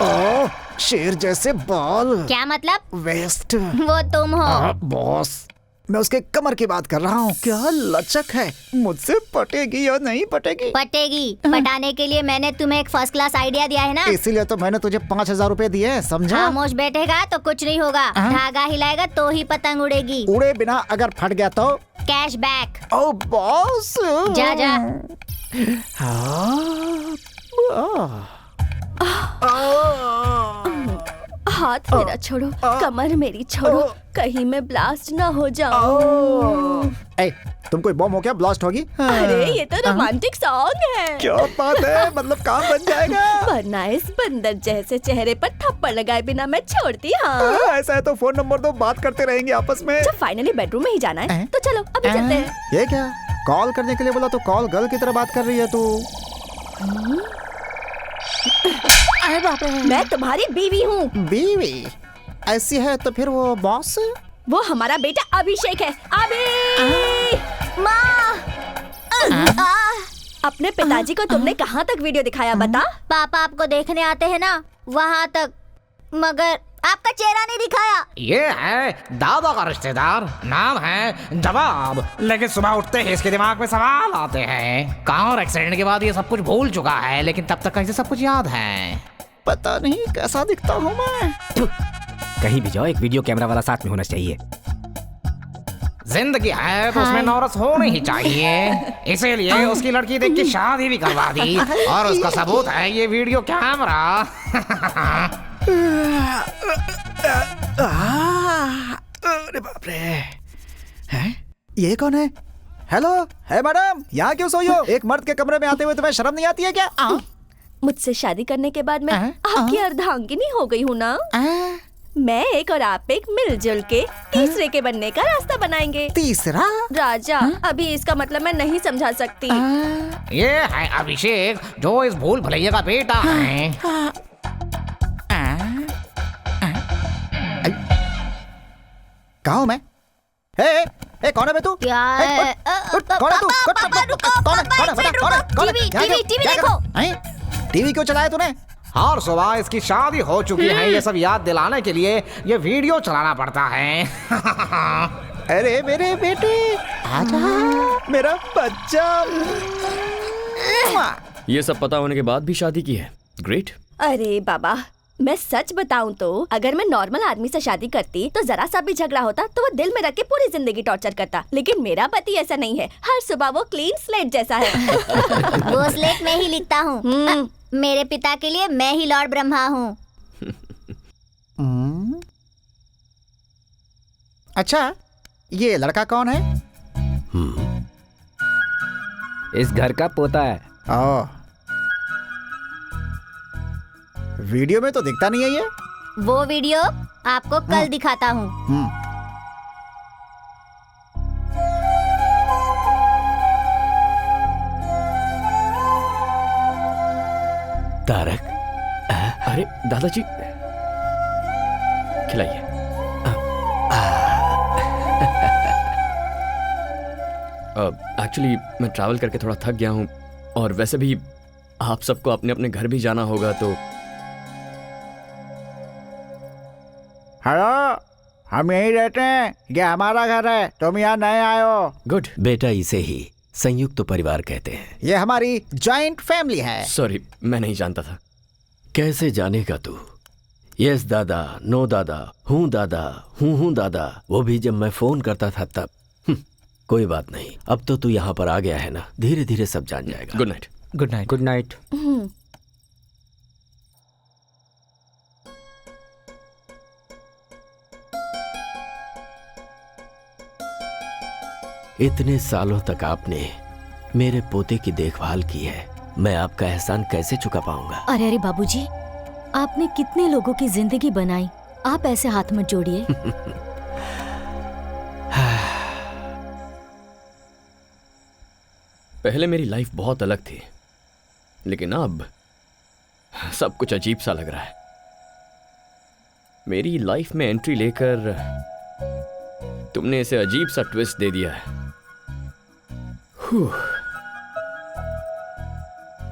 ओ शेर जैसे बाल, क्या मतलब? वेस्ट। वो तुम हो। बॉस, मैं उसके कमर की बात कर रहा हूँ। क्या लचक है, मुझसे पटेगी या नहीं पटेगी? पटेगी। पटाने के लिए मैंने तुम्हें एक फर्स्ट क्लास आइडिया दिया है ना। इसीलिए तो मैंने तुझे 5,000 रुपए दिए हैं, समझा? खामोश बैठेगा तो कुछ नहीं होगा। धागा हिलाएगा तो ही पतंग उड़ेगी। उड़े बिना अगर फट गया तो? Cash back. ओ बॉस, जा जा। हाथ मेरा छोड़ो, कमर मेरी छोड़ो, कहीं मैं ब्लास्ट ना हो जाऊं। ए, तुम कोई बम हो क्या ब्लास्ट होगी? अरे ये तो रोमांटिक सॉन्ग है। क्या बात है, मतलब काम बन जाएगा। वरना इस बंदर जैसे चेहरे पर थप्पड़ लगाए बिना मैं छोड़ती। हाँ ऐसा है तो फोन नंबर दो, बात करते रहेंगे आपस में। जब फाइनली बेडरूम में ही जाना है तो चलो अभी चलते हैं। ये क्या, कॉल करने के लिए बोला तो कॉल गर्ल की तरह बात कर रही है तू। अरे बाप रे, मैं तुम्हारी बीवी हूँ। बीवी? ऐसी है तो फिर वो बॉस? वो हमारा बेटा अभिषेक है। अभी माँ, अपने पिताजी को तुमने कहाँ तक वीडियो दिखाया बता? पापा आपको देखने आते हैं ना, वहाँ तक, मगर आपका चेहरा नहीं दिखाया। ये है दादा का रिश्तेदार, नाम है जवाब। लेकिन सुबह उठते ही इसके दिमाग में सवाल आते हैं। कार एक्सीडेंट के बाद ये सब कुछ भूल चुका है, लेकिन तब तक इसे सब कुछ याद है। पता नहीं कैसा दिखता हूँ मैं। कहीं भी जाओ एक वीडियो कैमरा वाला साथ में होना चाहिए। जिंदगी है तो उसमें नौरस होनी ही चाहिए, इसीलिए उसकी लड़की देख के शादी भी करवा दी। और उसका सबूत है ये वीडियो कैमरा। अरे बाप रे, हैं? ये कौन है? हेलो, है मैडम, यहाँ क्यों सोई हो? एक मर्द के कमरे में आते हुए तुम्हें शर्म नहीं आती है क्या? मुझसे शादी करने के बाद मैं आपकी अर्धांगिनी हो गई हूँ ना। मैं एक और आप एक मिलजुल के तीसरे के बनने का रास्ता बनाएंगे। तीसरा? राजा, अभी इसका मतलब मैं नहीं समझा सकती। ये है अभिषेक, जो इस भूल भुलैया का बेटा है। कहाँ हूँ मैं? ए, कौन है बे तू? क्या है? कौन है तू? कौन है? टीवी देखो। टीवी क्यों चलाया तूने? और सुबह इसकी शादी हो चुकी है, ये सब याद दिलाने के लिए ये वीडियो चलाना पड़ता है। अरे मेरे बेटे, आजा मेरा बच्चा। ये सब पता होने के बाद भी शादी की है। ग्रेट। अरे बाबा, मैं सच बताऊं तो अगर मैं नॉर्मल आदमी से शादी करती तो जरा सा भी झगड़ा होता तो वो दिल में रख के पूरी जिंदगी टॉर्चर करता। लेकिन मेरा पति ऐसा नहीं है, हर सुबह वो क्लीन स्लेट जैसा है। वो स्लेट में ही लिखता हूँ। मेरे पिता के लिए मैं ही लॉर्ड ब्रह्मा हूँ। अच्छा, ये लड़का कौन है? इस घर का पोता है। वीडियो में तो दिखता नहीं है ये। वो वीडियो आपको कल दिखाता हूँ। तारक, अरे दादाजी, खिलाइए। एक्चुअली मैं ट्रैवल करके थोड़ा थक गया हूँ और वैसे भी आप सबको अपने अपने घर भी जाना होगा तो। हेलो, हम यहीं रहते हैं, ये हमारा घर है, तुम यहाँ नए आए हो। गुड। बेटा इसे ही संयुक्त परिवार कहते हैं। ये हमारी जॉइंट फैमिली है। सॉरी, मैं नहीं जानता था। कैसे जानेगा तू? यस दादा, नो दादा, हूँ दादा, हूँ दादा, वो भी जब मैं फोन करता था तब। कोई बात नहीं, अब तो तू यहाँ पर आ गया है ना, धीरे धीरे सब जान जाएगा। Good night. Good night. Good night. इतने सालों तक आपने मेरे पोते की देखभाल की है, मैं आपका एहसान कैसे चुका पाऊंगा। अरे अरे बाबूजी, आपने कितने लोगों की जिंदगी बनाई, आप ऐसे हाथ मत जोड़िए। पहले मेरी लाइफ बहुत अलग थी, लेकिन अब सब कुछ अजीब सा लग रहा है। मेरी लाइफ में एंट्री लेकर तुमने इसे अजीब सा ट्विस्ट दे दिया है।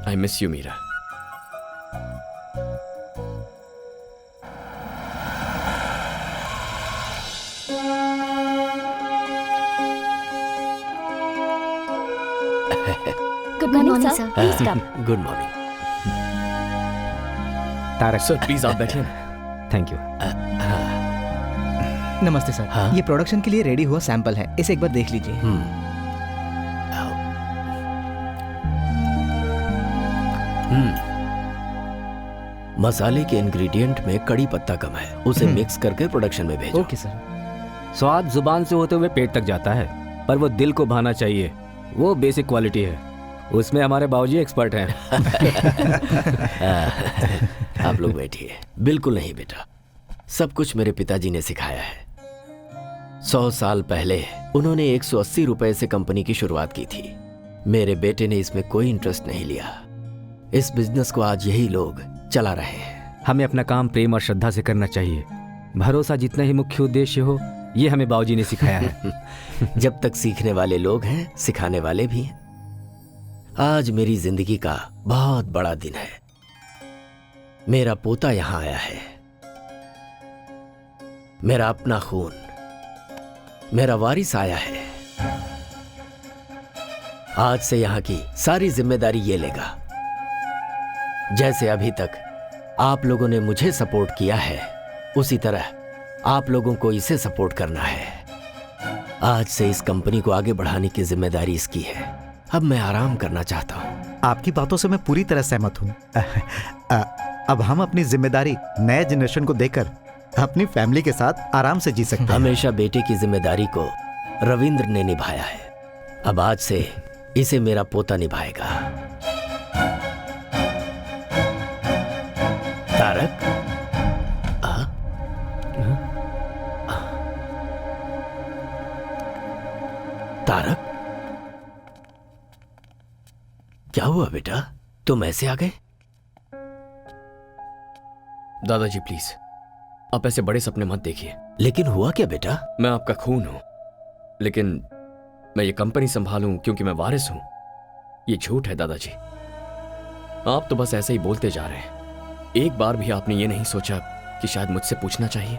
I miss you Meera. Good morning sir, please come. Good morning. Tarak sir please आप बैठिए ना। थैंक यू। नमस्ते सर। हाँ? ये प्रोडक्शन के लिए रेडी हुआ सैंपल है, इसे एक बार देख लीजिए। मसाले के इंग्रेडिएंट में कड़ी पत्ता कम है, उसे मिक्स करके प्रोडक्शन में भेजो। Okay sir. स्वाद जुबान से होते हुए पेट तक जाता है, पर वो दिल को भाना चाहिए, वो बेसिक क्वालिटी है। उसमें हमारे बाबूजी एक्सपर्ट हैं। आप लोग बैठिए। बिल्कुल नहीं बेटा, सब कुछ मेरे पिताजी ने सिखाया है। 100 साल पहले उन्होंने 180 रुपए से कंपनी की शुरुआत की थी। मेरे बेटे ने इसमें कोई इंटरेस्ट नहीं लिया। इस बिजनेस को आज यही लोग चला रहे हैं। हमें अपना काम प्रेम और श्रद्धा से करना चाहिए। भरोसा जितना ही मुख्य उद्देश्य हो, ये हमें बाबूजी ने सिखाया है। जब तक सीखने वाले लोग हैं, सिखाने वाले भी हैं। आज मेरी जिंदगी का बहुत बड़ा दिन है। मेरा पोता यहां आया है, मेरा अपना खून, मेरा वारिस आया है। आज से यहां की सारी जिम्मेदारी ये लेगा। जैसे अभी तक आप लोगों ने मुझे सपोर्ट किया है, उसी तरह आप लोगों को इसे सपोर्ट करना है। आज से इस कंपनी को आगे बढ़ाने की जिम्मेदारी इसकी है। अब मैं आराम करना चाहता हूँ। आपकी बातों से मैं पूरी तरह सहमत हूँ। अब हम अपनी जिम्मेदारी नए जनरेशन को देकर अपनी फैमिली के साथ आराम से जी सकते हैं। हमेशा बेटे की जिम्मेदारी को रविंद्र ने निभाया है, अब आज से इसे मेरा पोता निभाएगा। तारक, तारक, क्या हुआ बेटा, तुम ऐसे आ गए? दादाजी प्लीज, आप ऐसे बड़े सपने मत देखिए। लेकिन हुआ क्या बेटा? मैं आपका खून हूं, लेकिन मैं ये कंपनी संभालूं क्योंकि मैं वारिस हूं, ये झूठ है दादाजी। आप तो बस ऐसे ही बोलते जा रहे हैं। एक बार भी आपने ये नहीं सोचा कि शायद मुझसे पूछना चाहिए।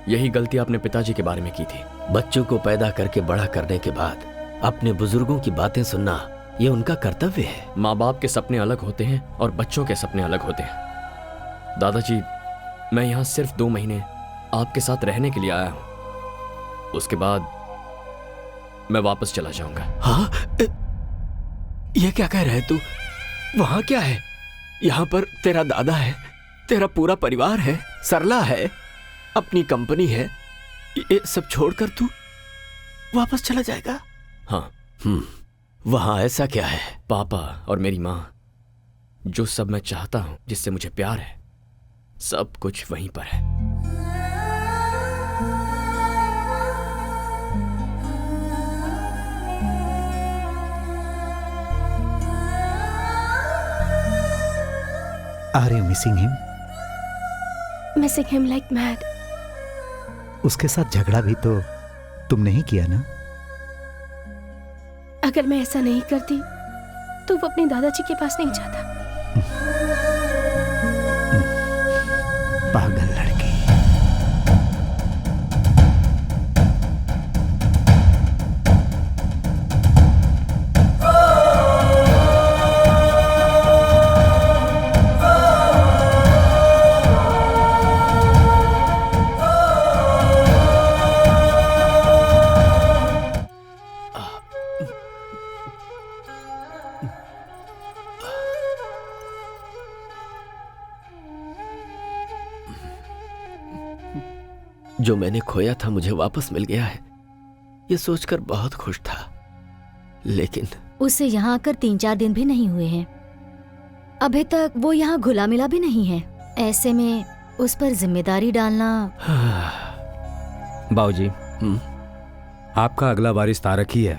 यही गलती आपने पिताजी के बारे में की थी। बच्चों को पैदा करके बड़ा करने के बाद अपने बुजुर्गों की बातें सुनना, ये उनका कर्तव्य है। माँ बाप के सपने अलग होते हैं और बच्चों के सपने अलग होते हैं। दादाजी, मैं यहाँ सिर्फ 2 महीने आपके साथ रहने के लिए आया हूँ, उसके बाद मैं वापस चला जाऊंगा। हाँ? ये क्या कह रहे तू? वहां क्या है? यहाँ पर तेरा दादा है, तेरा पूरा परिवार है, सरला है, अपनी कंपनी है, ये सब छोड़कर तू वापस चला जाएगा? हाँ। वहां ऐसा क्या है? पापा और मेरी माँ, जो सब मैं चाहता हूं, जिससे मुझे प्यार है, सब कुछ वहीं पर है। Are you missing him? Missing him like mad. उसके साथ झगड़ा भी तो तुमने ही किया ना? अगर मैं ऐसा नहीं करती तो वो अपने दादाजी के पास नहीं जाता। पागल लड़की। जो मैंने खोया था मुझे वापस मिल गया है, ये सोचकर बहुत खुश था। लेकिन उसे यहाँ आकर 3-4 दिन भी नहीं हुए हैं। अभी तक वो यहाँ घुला मिला भी नहीं है। ऐसे में उस पर जिम्मेदारी डालना। बाबूजी, आपका अगला वारिस तारक ही है।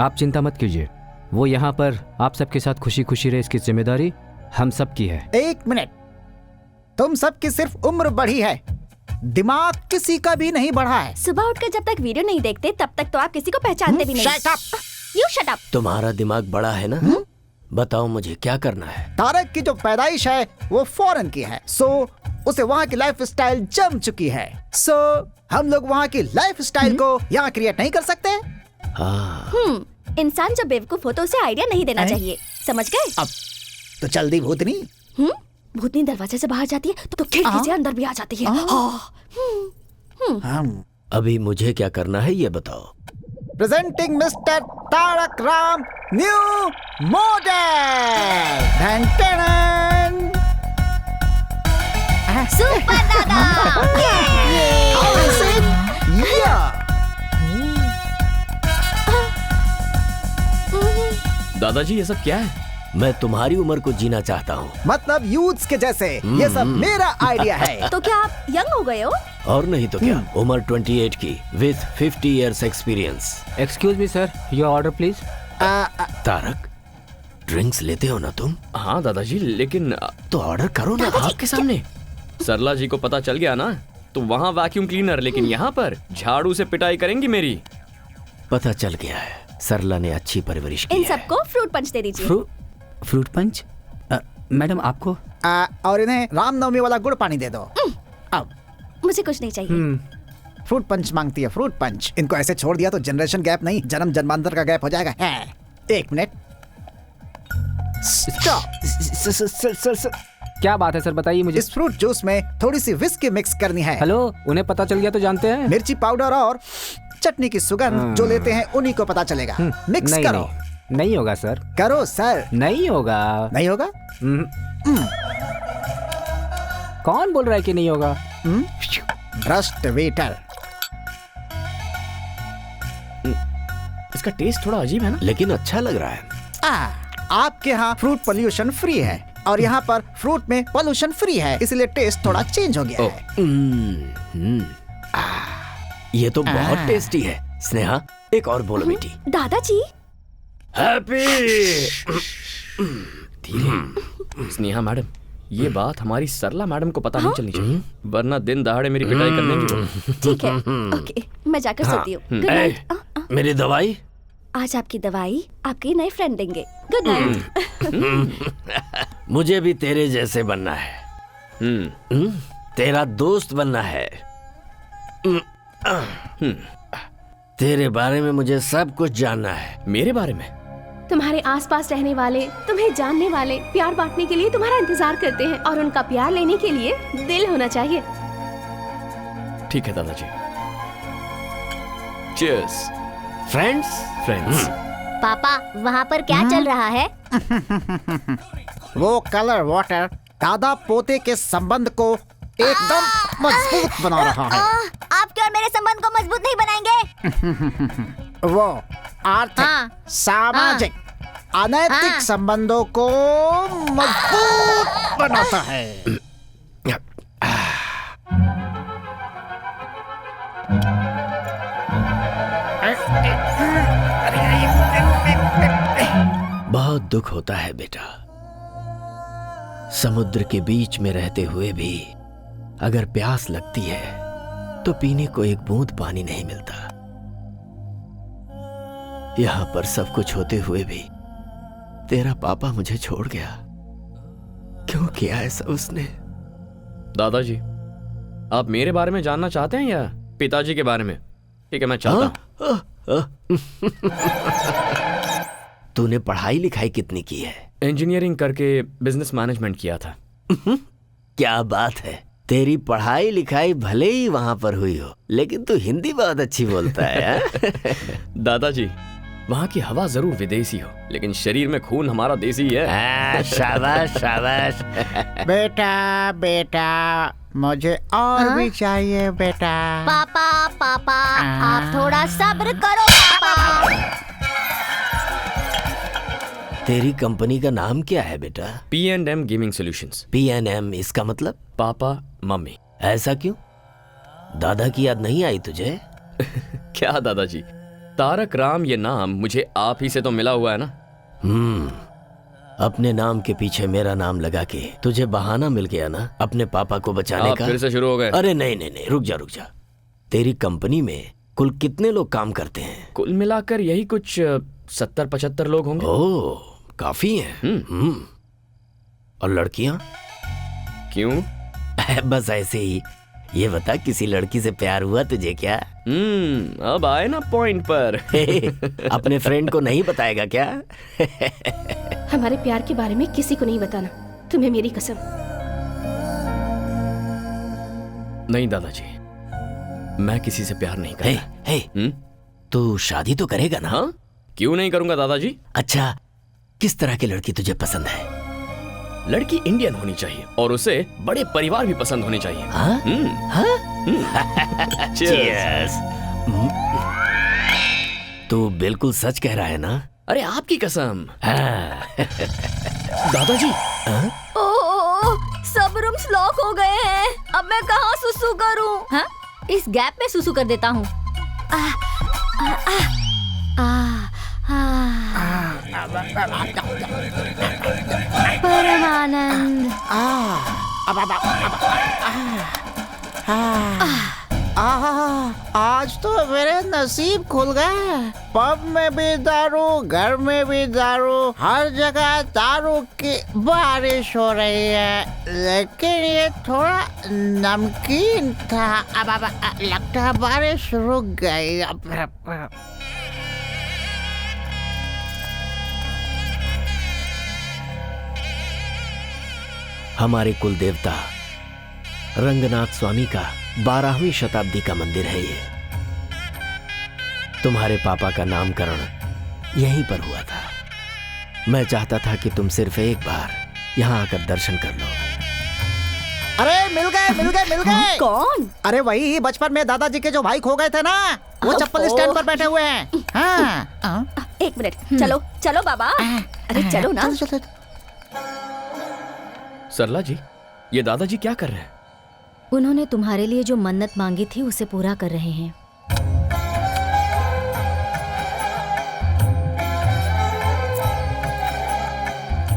आप चिंता मत कीजिए, वो यहाँ पर आप सबके साथ खुशी खुशी रहे, इसकी जिम्मेदारी हम सब की है। 1 मिनट, तुम सबकी सिर्फ उम्र बढ़ी है, दिमाग किसी का भी नहीं बढ़ा है। सुबह उठकर जब तक वीडियो नहीं देखते तब तक तो आप किसी को पहचानते भी नहीं। Shut up! You shut up! तुम्हारा दिमाग बड़ा है ना? बताओ मुझे क्या करना है। तारक की जो पैदाइश है वो फॉरेन की है, सो उसे वहाँ की लाइफ स्टाइल जम चुकी है। सो हम लोग वहाँ की लाइफ स्टाइल को यहाँ क्रिएट नहीं कर सकते। हाँ, इंसान जब बेवकूफ हो तो उसे आइडिया नहीं देना चाहिए, समझ गए? अब तो चल दी भूतनी। भूतनी दरवाजे से बाहर जाती है तो खिड़की से अंदर भी आ जाती है। अभी मुझे क्या करना है ये बताओ। Presenting mister Tarak Ram new model. Super दादा! दादाजी ये सब क्या है? मैं तुम्हारी उम्र को जीना चाहता हूँ। मतलब यूथ्स के जैसे, ये सब मेरा आइडिया है। तो क्या आप यंग हो गए हो? और नहीं तो क्या, उम्र 28 की with 50 years experience. Excuse me sir, your order please. Tarak, drinks लेते हो ना तुम? हाँ दादाजी, लेकिन तो ऑर्डर करो ना आपके सामने। सरला जी को पता चल गया ना तो वहाँ वैक्यूम क्लीनर, लेकिन यहाँ पर झाड़ू से पिटाई करेंगी मेरी। पता चल गया है, सरला ने अच्छी परवरिश की इन है। सबको फ्रूट पंच दे दीजिए। Fruit punch? मैडम आपको? और इन्हें रामनवमी वाला गुड़ पानी दे दो। अब मुझे कुछ नहीं चाहिए। फ्रूट पंच मांगती है, फ्रूट पंच। इनको ऐसे छोड़ दिया तो जनरेशन गैप नहीं, जन्म जन्मांतर का गैप हो जाएगा। 1 मिनट, स्टॉप। क्या बात है सर, बताइए मुझे। इस फ्रूट जूस में थोड़ी सी विस्की मिक्स करनी है। हेलो, उन्हें पता चल गया तो जानते हैं। मिर्ची पाउडर और चटनी की सुगंध जो लेते हैं उन्हीं को पता चलेगा। मिक्स नहीं, करो। नहीं होगा सर। करो सर। नहीं होगा। नहीं होगा? कौन बोल रहा है कि नहीं होगा? भ्रष्ट वेटर। इसका टेस्ट थोड़ा अजीब है ना, लेकिन अच्छा लग रहा है। आपके यहाँ फ्रूट पोल्यूशन फ्री है और यहाँ पर फ्रूट में पोल्यूशन फ्री है, इसलिए टेस्ट थोड़ा चेंज हो गया है। ये तो बहुत टेस्टी है। स्नेहा, एक और बोलो बेटी। दादाजी, हैप्पी। धीरे। स्नेहा मैडम, ये बात हमारी सरला मैडम को पता नहीं चलनी चाहिए, वरना दिन दहाड़े मेरी पिटाई करने की। ठीक है, ओके, मैं जाकर सोती हूँ। Good night. मेरी दवाई? आज आपकी दवाई आपके नए फ्रेंड देंगे। Good night. मुझे भी तेरे जैसे बनना है। तेरा दोस्त बनना है। तेरे बारे में मुझे सब कुछ जानना है। मेरे बारे में? तुम्हारे आसपास रहने वाले, तुम्हें जानने वाले, प्यार बांटने के लिए तुम्हारा इंतजार करते हैं और उनका प्यार लेने के लिए दिल होना चाहिए। ठीक है दादाजी। चीयर्स। फ्रेंड्स। पापा, वहाँ पर क्या चल रहा है? वो कलर वाटर दादा पोते के संबंध को एकदम मजबूत बना रहा है। आपके और मेरे संबंध को मजबूत नहीं बनाएंगे। वो आर्थिक, सामाजिक, अनैतिक संबंधों को मजबूत बनाता है। बहुत दुख होता है बेटा, समुद्र के बीच में रहते हुए भी अगर प्यास लगती है तो पीने को एक बूंद पानी नहीं मिलता। यहां पर सब कुछ होते हुए भी तेरा पापा मुझे छोड़ गया। क्यों किया ऐसा उसने? दादाजी, आप मेरे बारे में जानना चाहते हैं या पिताजी के बारे में? ठीक है, मैं चाहता हूं। तूने पढ़ाई लिखाई कितनी की है? इंजीनियरिंग करके बिजनेस मैनेजमेंट किया था। क्या बात है, तेरी पढ़ाई लिखाई भले ही वहां पर हुई हो, लेकिन तू हिंदी बहुत अच्छी बोलता है। दादाजी, वहाँ की हवा जरूर विदेशी हो, लेकिन शरीर में खून हमारा देसी है। शाबाश शाबाश। बेटा बेटा मुझे और भी चाहिए बेटा। पापा पापा आप थोड़ा सब्र करो पापा। तेरी कंपनी का नाम क्या है बेटा? P&M gaming solutions. P&M, इसका मतलब? Papa mummy. ऐसा क्यों? दादा की याद नहीं आई तुझे? क्या दादाजी, तारक राम ये नाम मुझे आप ही से तो मिला हुआ है ना। अपने नाम के पीछे मेरा नाम लगा के तुझे बहाना मिल गया ना अपने पापा को बचाने आप का। फिर से शुरू हो गए। अरे नहीं नहीं नहीं, रुक जा। तेरी कंपनी में कुल कितने लोग काम करते हैं? कुल मिलाकर यही कुछ 70-75 लोग होंगे। ओह, काफी हैं। और लड़कियां? क्यों? बस ऐसे ही। ये बता, किसी लड़की से प्यार हुआ तुझे क्या? अब आए ना पॉइंट पर। अपने फ्रेंड को नहीं बताएगा क्या? हमारे प्यार के बारे में किसी को नहीं बताना, तुम्हें मेरी कसम। नहीं दादाजी, मैं किसी से प्यार नहीं हे, करता। हे, तू शादी तो करेगा ना? हाँ, क्यों नहीं करूंगा दादाजी। अच्छा, किस तरह की लड़की तुझे पसंद है? लड़की इंडियन होनी चाहिए और उसे बड़े परिवार भी पसंद होने चाहिए। हाँ? Cheers। तू बिल्कुल सच कह रहा है ना? अरे आपकी कसम। दादाजी। ओह, सब रूम्स लॉक हो गए हैं। अब मैं कहाँ सुसु करूं? हाँ? इस गैप में सुसु कर देता हूँ। परमानंद। आज तो मेरे नसीब खुल गए। पब में भी दारू, घर में भी दारू, हर जगह दारू की बारिश हो रही है। लेकिन ये थोड़ा नमकीन था। अब लगता है बारिश रुक गई। हमारे कुल देवता रंगनाथ स्वामी का 12वीं शताब्दी का मंदिर है ये। तुम्हारे पापा का नामकरण यहीं पर हुआ था। मैं चाहता था कि तुम सिर्फ एक बार यहाँ आकर दर्शन कर लो। अरे मिल गए। कौन? अरे वही बचपन में दादाजी के जो भाई खो गए थे ना, वो चप्पल स्टैंड पर बैठे हुए हैं। हाँ। एक मिनट, चलो बाबा। अरे चलो ना। चलो। सरला जी, ये दादाजी क्या कर रहे हैं? उन्होंने तुम्हारे लिए जो मन्नत मांगी थी उसे पूरा कर रहे हैं।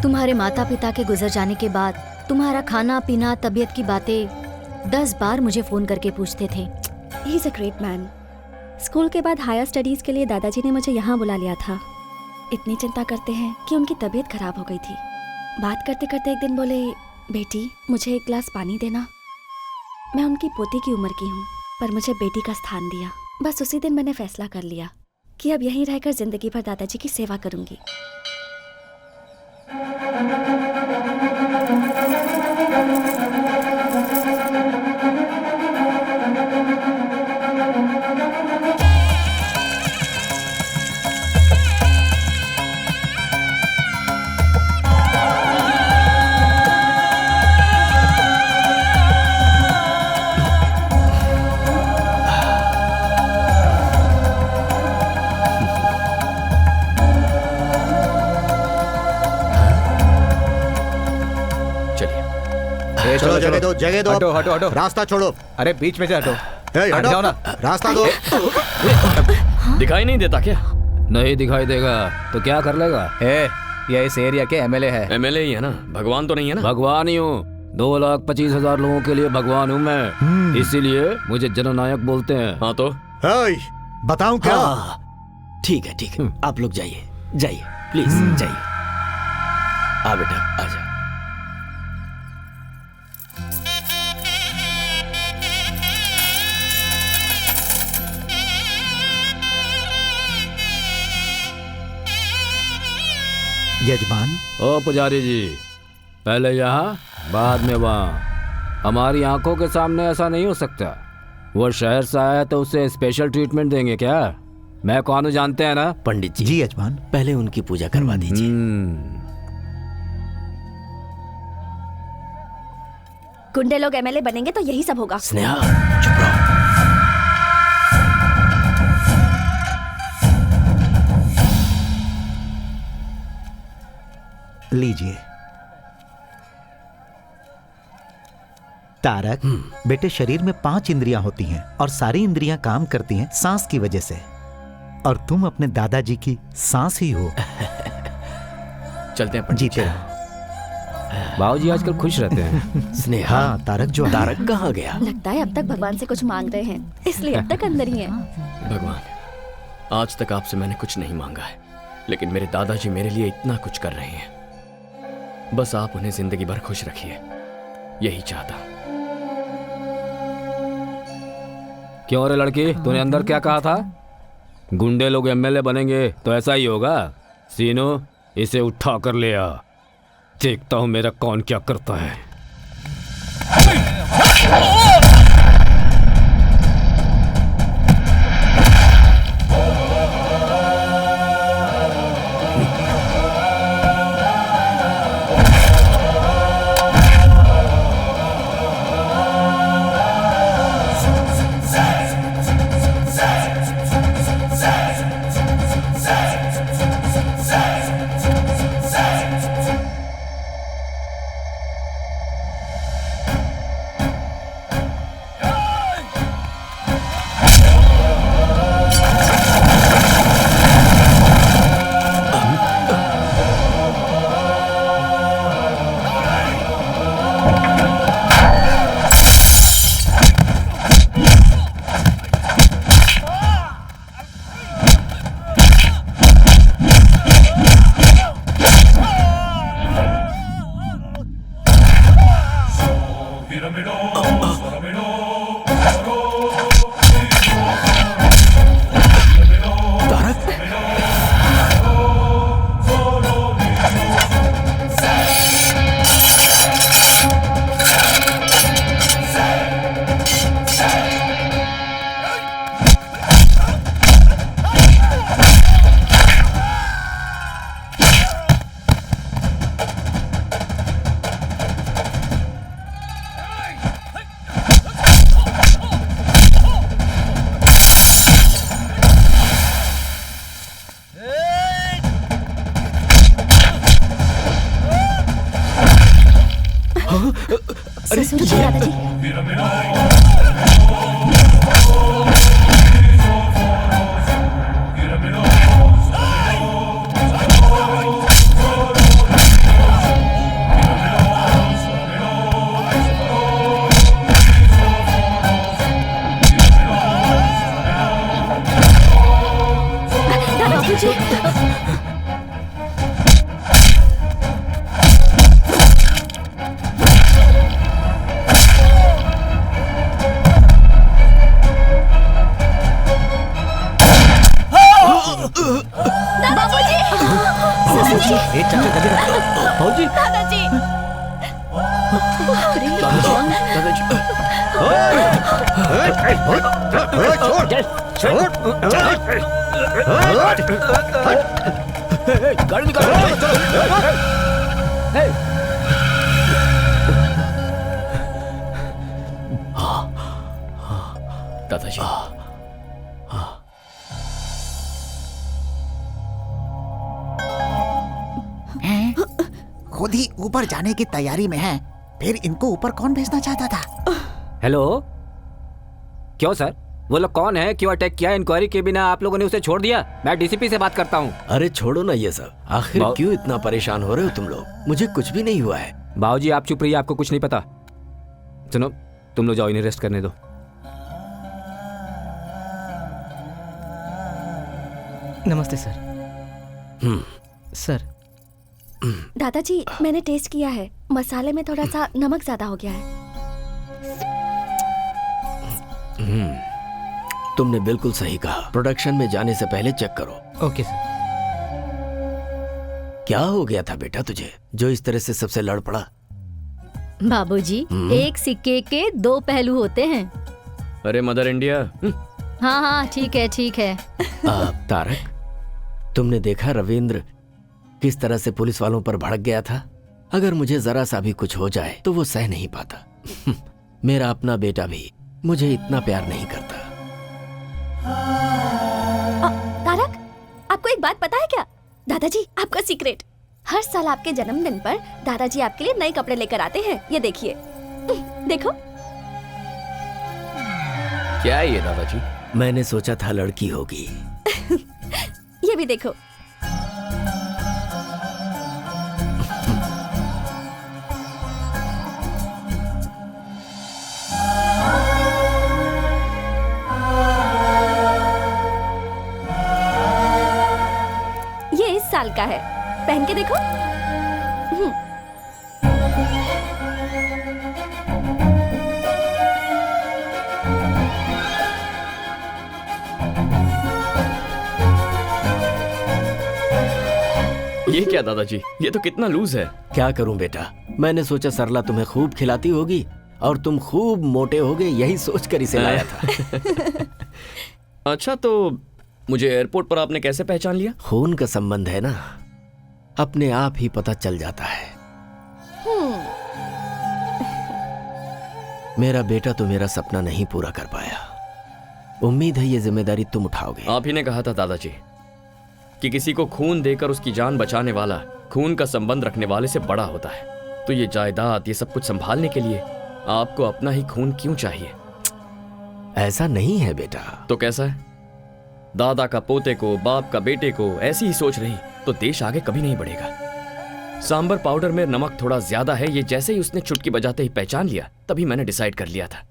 तुम्हारे माता पिता के गुजर जाने के बाद तुम्हारा खाना पीना, तबीयत की बातें 10 बार मुझे फोन करके पूछते थे। He is a great man. School के बाद हायर स्टडीज के लिए दादाजी ने मुझे यहाँ बुला लिया था। इतनी चिंता करते हैं कि उनकी तबीयत खराब हो गई थी। बात करते करते एक दिन बोले, बेटी मुझे एक गिलास पानी देना। मैं उनकी पोती की उम्र की हूँ, पर मुझे बेटी का स्थान दिया। बस उसी दिन मैंने फैसला कर लिया कि अब यहीं रहकर जिंदगी भर दादाजी की सेवा करूंगी। चलो जगह दो। हटो। रास्ता छोड़ो। अरे बीच में से हटो। हट जाओ ना। रास्ता दो। दिखाई नहीं देता क्या? नहीं दिखाई देगा तो क्या कर लेगा? ये इस एरिया के एमएलए है। एमएलए ही है ना, भगवान तो नहीं है ना? भगवान ही हूँ। 2,25,000 लोगों के लिए भगवान हूँ मैं। इसीलिए मुझे जननायक बोलते हैं। हाँ तो बताऊं क्या? ठीक है। आप लोग जाइए प्लीज जाइए। आ बेटा आजा। यजमान। ओ पुजारी जी, पहले यहाँ बाद में वहाँ। हमारी आंखों के सामने ऐसा नहीं हो सकता। वो शहर से आया तो उसे स्पेशल ट्रीटमेंट देंगे क्या? मैं कौन हूँ जानते हैं ना? पंडित जी, जी यजमान। पहले उनकी पूजा करवा दीजिए। गुंडे लोग एमएलए बनेंगे तो यही सब होगा। स्नेहा चुप रहो। लीजिए। तारक, बेटे शरीर में 5 इंद्रियां होती हैं और सारी इंद्रियां काम करती हैं सांस की वजह से, और तुम अपने दादाजी की सांस ही हो। चलते हैं पंडित जीते जी। रहो। बाबूजी आजकल खुश रहते हैं। स्नेहा, हाँ, तारक जो तारक कहाँ गया? लगता है अब तक भगवान से कुछ मांग रहे हैं, इसलिए अब तक अंदर ही है। भगवान, आज तक आपसे मैंने कुछ नहीं मांगा है, लेकिन मेरे दादाजी मेरे लिए इतना कुछ कर रहे हैं। बस आप उन्हें जिंदगी भर खुश रखिए, यही चाहता। क्यों रे लड़की, तूने अंदर क्या कहा था? गुंडे लोग एमएलए बनेंगे तो ऐसा ही होगा। सीनो, इसे उठा कर ले आ, देखता हूं मेरा कौन क्या करता है। ससुर जी, दादाजी। दादाजी, खुद ही ऊपर जाने की तैयारी में है, फिर इनको ऊपर कौन भेजना चाहता था? हेलो, क्यों सर? वो लोग कौन है? क्यों अटैक किया? इंक्वायरी के बिना आप लोगों ने उसे छोड़ दिया? मैं डीसीपी से बात करता हूँ। अरे छोड़ो ना ये सब, आखिर क्यों इतना परेशान हो रहे हो तुम लोग? मुझे कुछ भी नहीं हुआ है। बाबूजी आप चुप रहिए, आपको कुछ नहीं पता। सुनो, तुम लोग जाओ, इन्हें रेस्ट करने दो। नमस्ते सर। सर, दादाजी मैंने टेस्ट किया है, मसाले में थोड़ा सा नमक ज्यादा हो गया है। तुमने बिल्कुल सही कहा, प्रोडक्शन में जाने से पहले चेक करो। Okay sir. क्या हो गया था बेटा तुझे, जो इस तरह से सबसे लड़ पड़ा? बाबूजी, एक सिक्के के 2 पहलू होते हैं। अरे मदर इंडिया, हाँ हाँ ठीक है ठीक है। तारक, तुमने देखा रविंद्र किस तरह से पुलिस वालों पर भड़क गया था? अगर मुझे जरा सा भी कुछ हो जाए तो वो सह नहीं पाता। मेरा अपना बेटा भी मुझे इतना प्यार नहीं करता। तारक, आपको एक बात पता है क्या? दादाजी, आपका सीक्रेट। हर साल आपके जन्मदिन पर दादाजी आपके लिए नए कपड़े लेकर आते हैं। ये देखिए, देखो। क्या है ये दादाजी? मैंने सोचा था लड़की होगी। ये भी देखो। ये इस साल का है, पहन के देखो। ये क्या दादाजी, ये तो कितना लूज है। क्या करूं बेटा, मैंने सोचा सरला तुम्हें खूब खिलाती होगी और तुम खूब मोटे होगे, यही सोचकर इसे लाया था। अच्छा, तो मुझे एयरपोर्ट पर आपने कैसे पहचान लिया? खून का संबंध है ना, अपने आप ही पता चल जाता है। मेरा बेटा तो मेरा सपना नहीं पूरा कर पाया। उम्मीद है ये जिम्मेदारी तुम उठाओगे। आप ही ने कहा था दादाजी कि किसी को खून देकर उसकी जान बचाने वाला खून का संबंध रखने वाले से बड़ा होता है। तो ये जायदाद, ये सब कुछ संभालने के लिए आपको अपना ही खून क्यों चाहिए? ऐसा नहीं है बेटा। तो कैसा है? दादा का पोते को, बाप का बेटे को ऐसी ही सोच रही तो देश आगे कभी नहीं बढ़ेगा। सांबर पाउडर में नमक थोड़ा ज्यादा है, ये जैसे ही उसने चुटकी बजाते ही पहचान लिया, तभी मैंने डिसाइड कर लिया था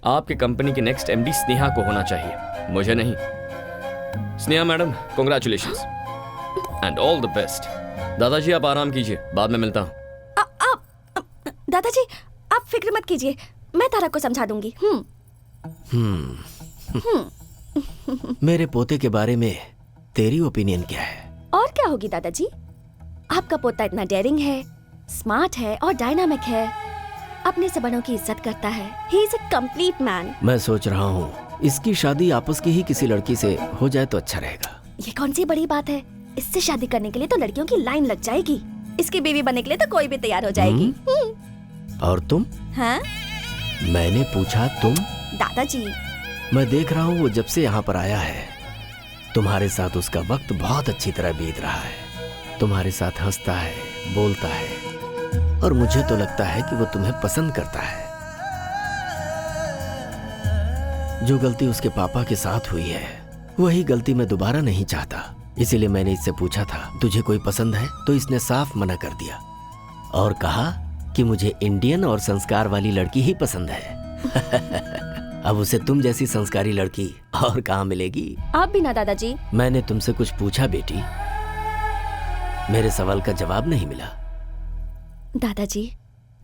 आपके कंपनी की नेक्स्ट एमडी स्नेहा को होना चाहिए, मुझे नहीं। Sneha madam, congratulations and all the best. दादाजी आप आराम कीजिए, बाद में मिलता हूँ। दादाजी आप फिक्र मत कीजिए, मैं तारक को समझा दूंगी। मेरे पोते के बारे में तेरी ओपिनियन क्या है? और क्या होगी दादाजी, आपका पोता इतना डेयरिंग है, स्मार्ट है और डायनामिक है, अपने से बड़ों की इज्जत करता है। He is a complete man. मैं सोच रहा हूँ इसकी शादी आपस की ही किसी लड़की से हो जाए तो अच्छा रहेगा। ये कौन सी बड़ी बात है, इससे शादी करने के लिए तो लड़कियों की लाइन लग जाएगी, इसकी बीवी बनने के लिए तो कोई भी तैयार हो जाएगी। और तुम? हाँ? मैंने पूछा तुम? दादाजी मैं देख रहा हूँ वो जब से यहाँ पर आया है तुम्हारे साथ उसका वक्त बहुत अच्छी तरह बीत रहा है। तुम्हारे साथ हंसता है, बोलता है और मुझे तो लगता है कि वो तुम्हें पसंद करता है। जो गलती उसके पापा के साथ हुई है वही गलती मैं दोबारा नहीं चाहता, इसीलिए मैंने इससे पूछा था तुझे कोई पसंद है, तो इसने साफ मना कर दिया और कहा कि मुझे इंडियन और संस्कार वाली लड़की ही पसंद है। अब उसे तुम जैसी संस्कारी लड़की और कहाँ मिलेगी? आप भी ना दादाजी। मैंने तुमसे कुछ पूछा बेटी, मेरे सवाल का जवाब नहीं मिला। दादाजी,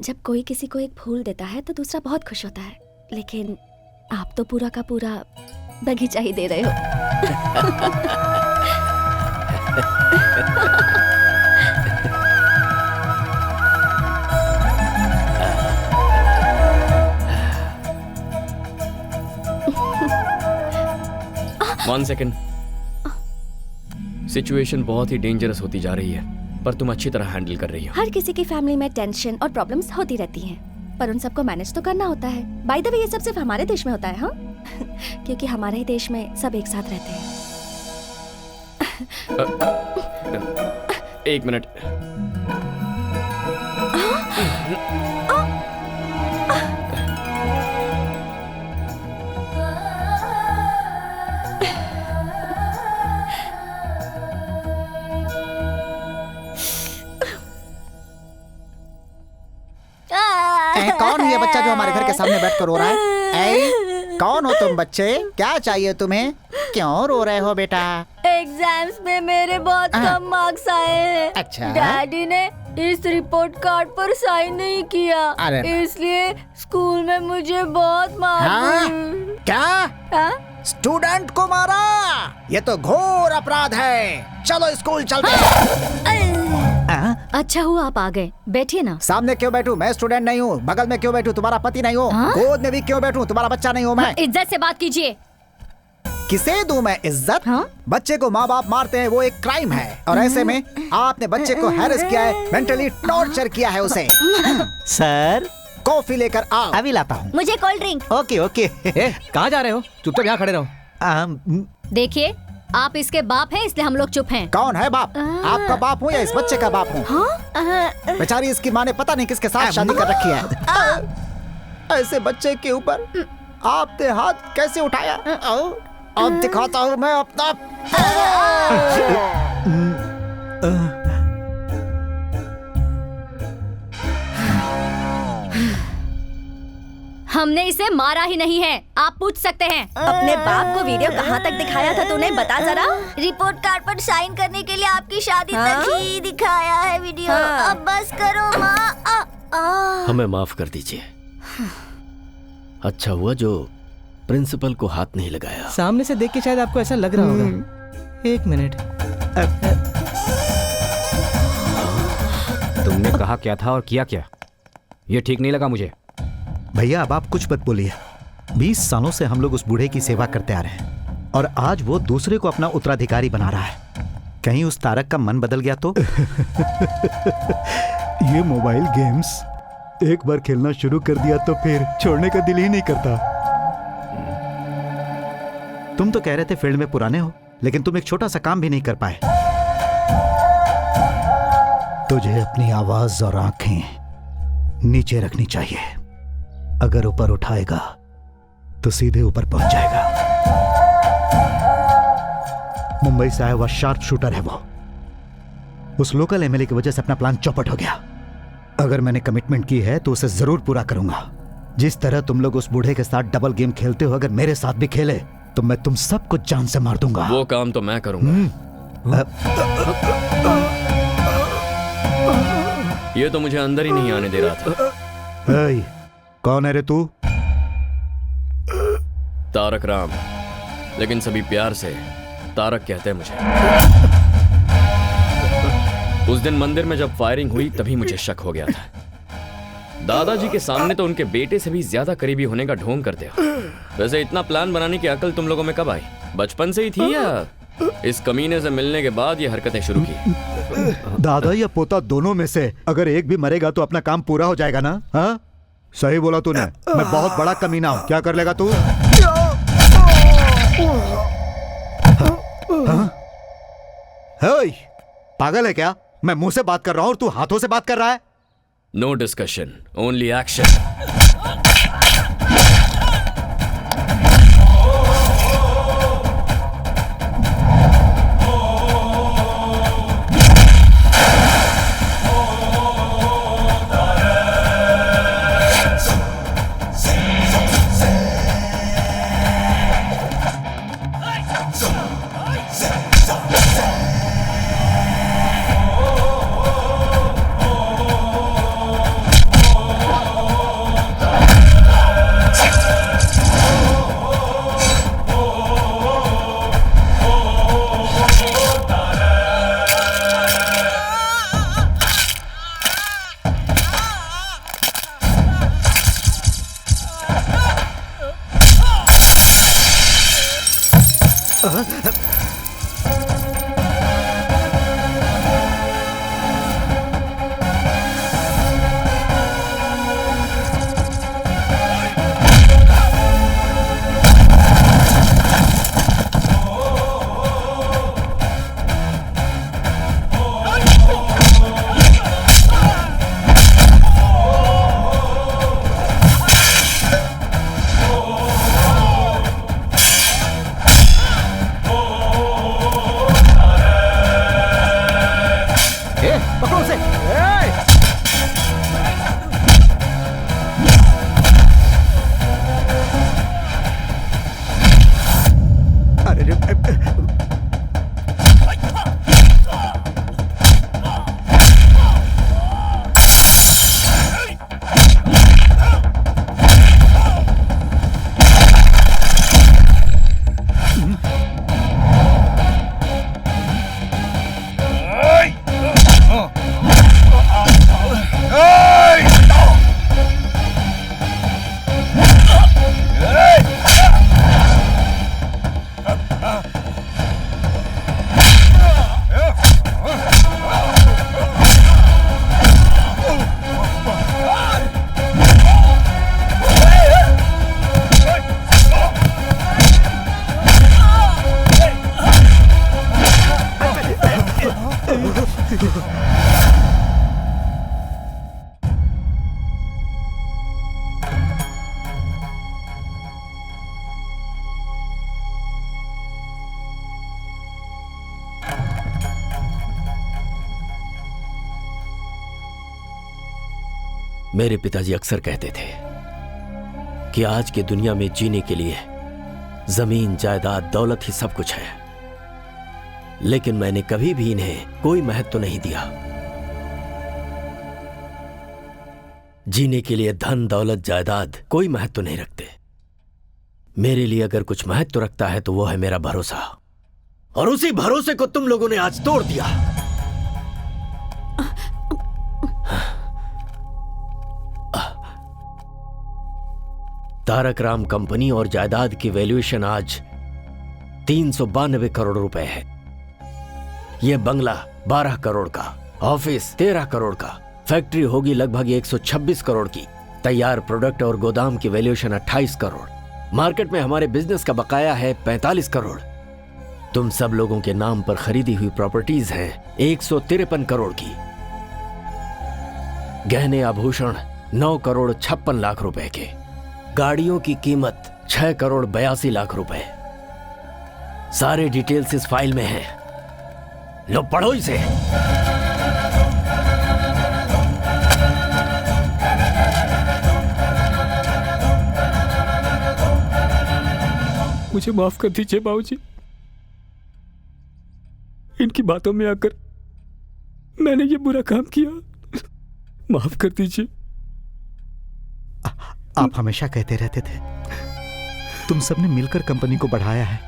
जब कोई किसी को एक फूल देता है तो दूसरा बहुत खुश होता है, लेकिन आप तो पूरा का पूरा बगीचा ही दे रहे हो। One second. सिचुएशन बहुत ही डेंजरस होती जा रही है, पर तुम अच्छी तरह हैंडल कर रही हो। हर किसी की फैमिली में टेंशन और प्रॉब्लम्स होती रहती हैं, पर उन सबको मैनेज तो करना होता है। बाय द वे, ये सब सिर्फ हमारे देश में होता है, हाँ? क्योंकि हमारे ही देश में सब एक साथ रहते हैं। एक मिनट। कौन है ये बच्चा जो हमारे घर के सामने बैठ कर रो रहा है? कौन हो तुम बच्चे? क्या चाहिए तुम्हें? क्यों रो रहे हो बेटा? एग्जाम्स में मेरे बहुत कम मार्क्स आए हैं। अच्छा। डैडी ने इस रिपोर्ट कार्ड पर साइन नहीं किया, इसलिए स्कूल में मुझे बहुत मार। क्या? स्टूडेंट को मारा? ये तो घोर अपराध है। चलो स्कूल चलते हैं। अच्छा हुआ आप आ गए, बैठिए ना। सामने क्यों बैठूं? मैं स्टूडेंट नहीं हूँ। बगल में क्यों बैठूं? तुम्हारा पति नहीं हूँ। गोद में भी क्यों बैठूं? तुम्हारा बच्चा नहीं हूँ मैं। इज्जत से बात कीजिए। किसे दूं मैं इज्जत? बच्चे को माँ बाप मारते हैं, वो एक क्राइम है। और ऐसे में आपने बच्चे को हैरेस किया है, मेंटली टॉर्चर किया है उसे। सर कॉफी लेकर आओ। अभी लाता हूँ। मुझे कोल्ड ड्रिंक। Okay okay. कहाँ जा रहे हो? चुपचाप यहाँ खड़े रहो। देखिए, आप इसके बाप हैं, इसलिए हम लोग चुप हैं। कौन है बाप? आपका बाप हूँ या इस बच्चे का बाप हूँ? बेचारी इसकी माँ ने पता नहीं किसके साथ शादी कर रखी है। ऐसे बच्चे के ऊपर आपने हाथ कैसे उठाया? अब दिखाता हूँ मैं अपना। हमने इसे मारा ही नहीं है, आप पूछ सकते हैं। अपने बाप को वीडियो कहाँ तक दिखाया था तूने, बता जरा। रिपोर्ट कार्ड पर साइन करने के लिए आपकी शादी तक ही दिखाया है वीडियो। अब बस करो माँ। हमें माफ कर दीजिए। अच्छा हुआ जो प्रिंसिपल को हाथ नहीं लगाया। सामने से देख के शायद आपको ऐसा लग रहा होगा। एक मिनट। तुमने कहा क्या था और किया क्या? ये ठीक नहीं लगा मुझे। भैया अब आप कुछ मत बोलिए। 20 सालों से हम लोग उस बूढ़े की सेवा करते आ रहे हैं और आज वो दूसरे को अपना उत्तराधिकारी बना रहा है। कहीं उस तारक का मन बदल गया तो? ये मोबाइल गेम्स एक बार खेलना शुरू कर दिया तो फिर छोड़ने का दिल ही नहीं करता। तुम तो कह रहे थे फील्ड में पुराने हो, लेकिन तुम एक छोटा सा काम भी नहीं कर पाए। तुझे अपनी आवाज और आंखें नीचे रखनी चाहिए। अगर ऊपर उठाएगा तो सीधे ऊपर पहुंच जाएगा। मुंबई से आया हुआ शार्प शूटर है वो। उस लोकल एमएलए की वजह से अपना प्लान चौपट हो गया। अगर मैंने कमिटमेंट की है तो उसे जरूर पूरा करूंगा। जिस तरह तुम लोग उस बूढ़े के साथ डबल गेम खेलते हो, अगर मेरे साथ भी खेले तो मैं तुम सबको जान से मार दूंगा। वो काम तो मैं करूंगा। ये तो मुझे अंदर ही नहीं आने दे रहा था। कौन है रे तू? तारक राम, लेकिन सभी प्यार से तारक कहते हैं मुझे। उस दिन मंदिर में जब फायरिंग हुई तभी मुझे शक हो गया था। दादाजी के सामने तो उनके बेटे से भी ज्यादा करीबी होने का ढोंग करते हो। वैसे इतना प्लान बनाने की अकल तुम लोगों में कब आई? बचपन से ही थी या इस कमीने से मिलने के बाद ये हरकतें शुरू की? दादा या पोता दोनों में से अगर एक भी मरेगा तो अपना काम पूरा हो जाएगा ना? हाँ सही बोला तूने। मैं बहुत बड़ा कमीना हूं। क्या कर लेगा तू? पागल है क्या? मैं मुंह से बात कर रहा हूं और तू हाथों से बात कर रहा है। No discussion, only action. मेरे पिताजी अक्सर कहते थे कि आज की दुनिया में जीने के लिए जमीन, जायदाद, दौलत ही सब कुछ है, लेकिन मैंने कभी भी इन्हें कोई महत्व नहीं दिया। जीने के लिए धन, दौलत, जायदाद कोई महत्व नहीं रखते। मेरे लिए अगर कुछ महत्व रखता है तो वो है मेरा भरोसा, और उसी भरोसे को तुम लोगों ने आज तोड़ दिया। तारक राम कंपनी और जायदाद की वैल्यूएशन आज 392 करोड़ रुपए है। यह बंगला 12 करोड़ का, ऑफिस 13 करोड़ का, फैक्ट्री होगी लगभग 126 करोड़ की, तैयार प्रोडक्ट और गोदाम की वैल्यूएशन 28 करोड़, मार्केट में हमारे बिजनेस का बकाया है 45 करोड़। तुम सब लोगों के नाम पर खरीदी हुई प्रॉपर्टीज हैं 153 करोड़ की, गहने आभूषण 9 करोड़ 56 लाख रुपए के, गाड़ियों की कीमत 6 करोड़ 82 लाख रुपए। सारे डिटेल्स इस फाइल में हैं। लो पढ़ो इसे। मुझे माफ कर दीजिए बाबूजी, इनकी बातों में आकर मैंने ये बुरा काम किया, माफ कर दीजिए। आप हमेशा कहते रहते थे तुम सबने मिलकर कंपनी को बढ़ाया है,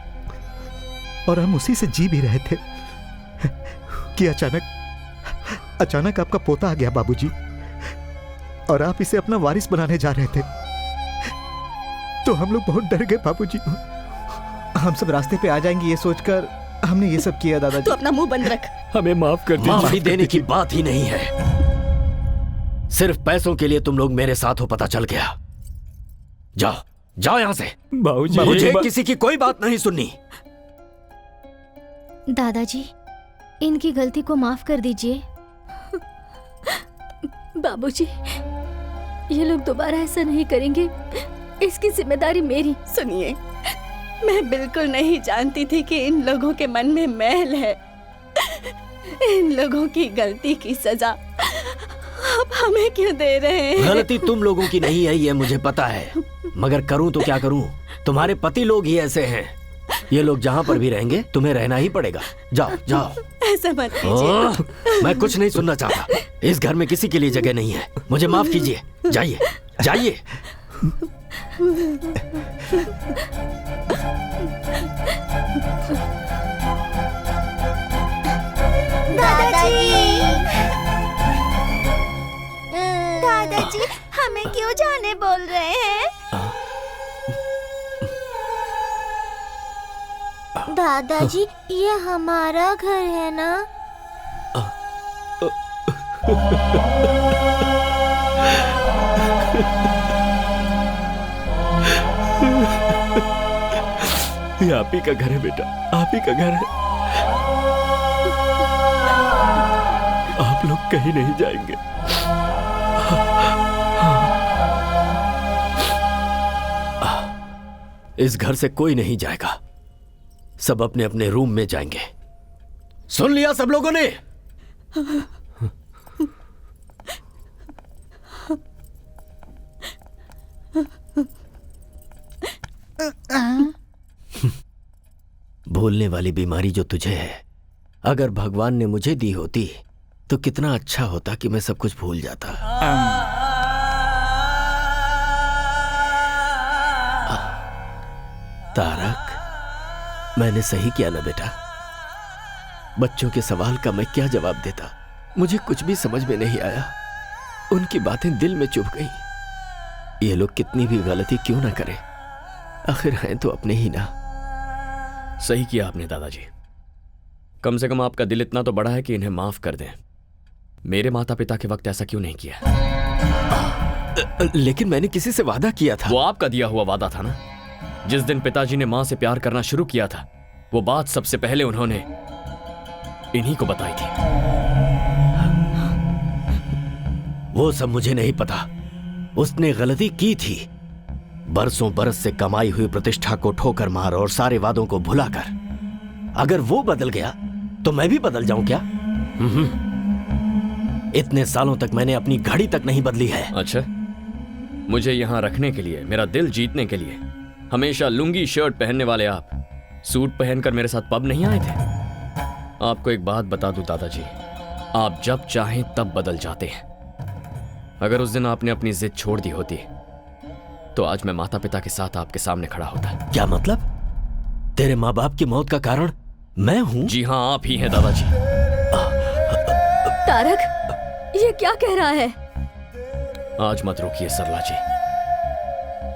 और हम उसी से जी भी रहे थे कि अचानक आपका पोता आ गया बाबूजी, और आप इसे अपना वारिस बनाने जा रहे थे। तो हम लोग बहुत डर गए बाबूजी। हम सब रास्ते पे आ जाएंगे ये सोचकर हमने ये सब किया दादाजी। तू अपना मुंह बंद रख। हमें माफ कर दीजिए। माफी देने की बात ही नहीं है, सिर्फ पैसों के लिए तुम लोग मेरे साथ हो, पता चल गया। जाओ जाओ यहां से। बाबूजी, मुझे किसी की कोई बात नहीं सुननी। दादाजी, इनकी गलती को माफ कर दीजिए। बाबूजी, ये लोग दोबारा ऐसा नहीं करेंगे, इसकी जिम्मेदारी मेरी। सुनिए, मैं बिल्कुल नहीं जानती थी कि इन लोगों के मन में मैल है। इन लोगों की गलती की सजा आप हमें क्यों दे रहे हैं? गलती तुम लोगों की नहीं है, ये मुझे पता है, मगर करूं तो क्या करूं? तुम्हारे पति लोग ही ऐसे हैं। ये लोग जहां पर भी रहेंगे तुम्हें रहना ही पड़ेगा। जाओ जाओ। ऐसा मत कीजिए। मैं कुछ नहीं सुनना चाहता। इस घर में किसी के लिए जगह नहीं है। मुझे माफ कीजिए। जाइए जाइए। दादाजी, हमें क्यों जाने बोल रहे हैं? दादाजी, ये हमारा घर है ना? ये आप ही का घर है बेटा, आप ही का घर है। आप लोग कहीं नहीं जाएंगे। इस घर से कोई नहीं जाएगा, सब अपने अपने रूम में जाएंगे। सुन लिया सब लोगों ने? भूलने वाली बीमारी जो तुझे है, अगर भगवान ने मुझे दी होती तो कितना अच्छा होता कि मैं सब कुछ भूल जाता। तारक, मैंने सही किया ना बेटा? बच्चों के सवाल का मैं क्या जवाब देता? मुझे कुछ भी समझ में नहीं आया। उनकी बातें दिल में चुभ गई। ये लोग कितनी भी गलती क्यों ना करें, आखिर हैं तो अपने ही ना। सही किया आपने दादाजी। कम से कम आपका दिल इतना तो बड़ा है कि इन्हें माफ कर दें। मेरे माता पिता के वक्त ऐसा क्यों नहीं किया? लेकिन मैंने किसी से वादा किया था। वो आपका दिया हुआ वादा था ना। जिस दिन पिताजी ने मां से प्यार करना शुरू किया था, वो बात सबसे पहले उन्होंने इन्हीं को बताई थी। वो सब मुझे नहीं पता। उसने गलती की थी। बरसों बरस से कमाई हुई प्रतिष्ठा को ठोकर मार और सारे वादों को भुलाकर। अगर वो बदल गया तो मैं भी बदल जाऊं क्या? इतने सालों तक मैंने अपनी घड़ी तक नहीं बदली है। अच्छा, मुझे यहां रखने के लिए, मेरा दिल जीतने के लिए हमेशा लुंगी शर्ट पहनने वाले आप सूट पहनकर मेरे साथ पब नहीं आए थे? आपको एक बात बता दूं दादाजी, आप जब चाहें तब बदल जाते हैं। अगर उस दिन आपने अपनी जिद छोड़ दी होती तो आज मैं माता पिता के साथ आपके सामने खड़ा होता। क्या मतलब? तेरे माँ बाप की मौत का कारण मैं हूं? जी हाँ, आप ही हैं दादाजी। तारक, ये क्या कह रहा है? आज मत रोकिए सरला जी।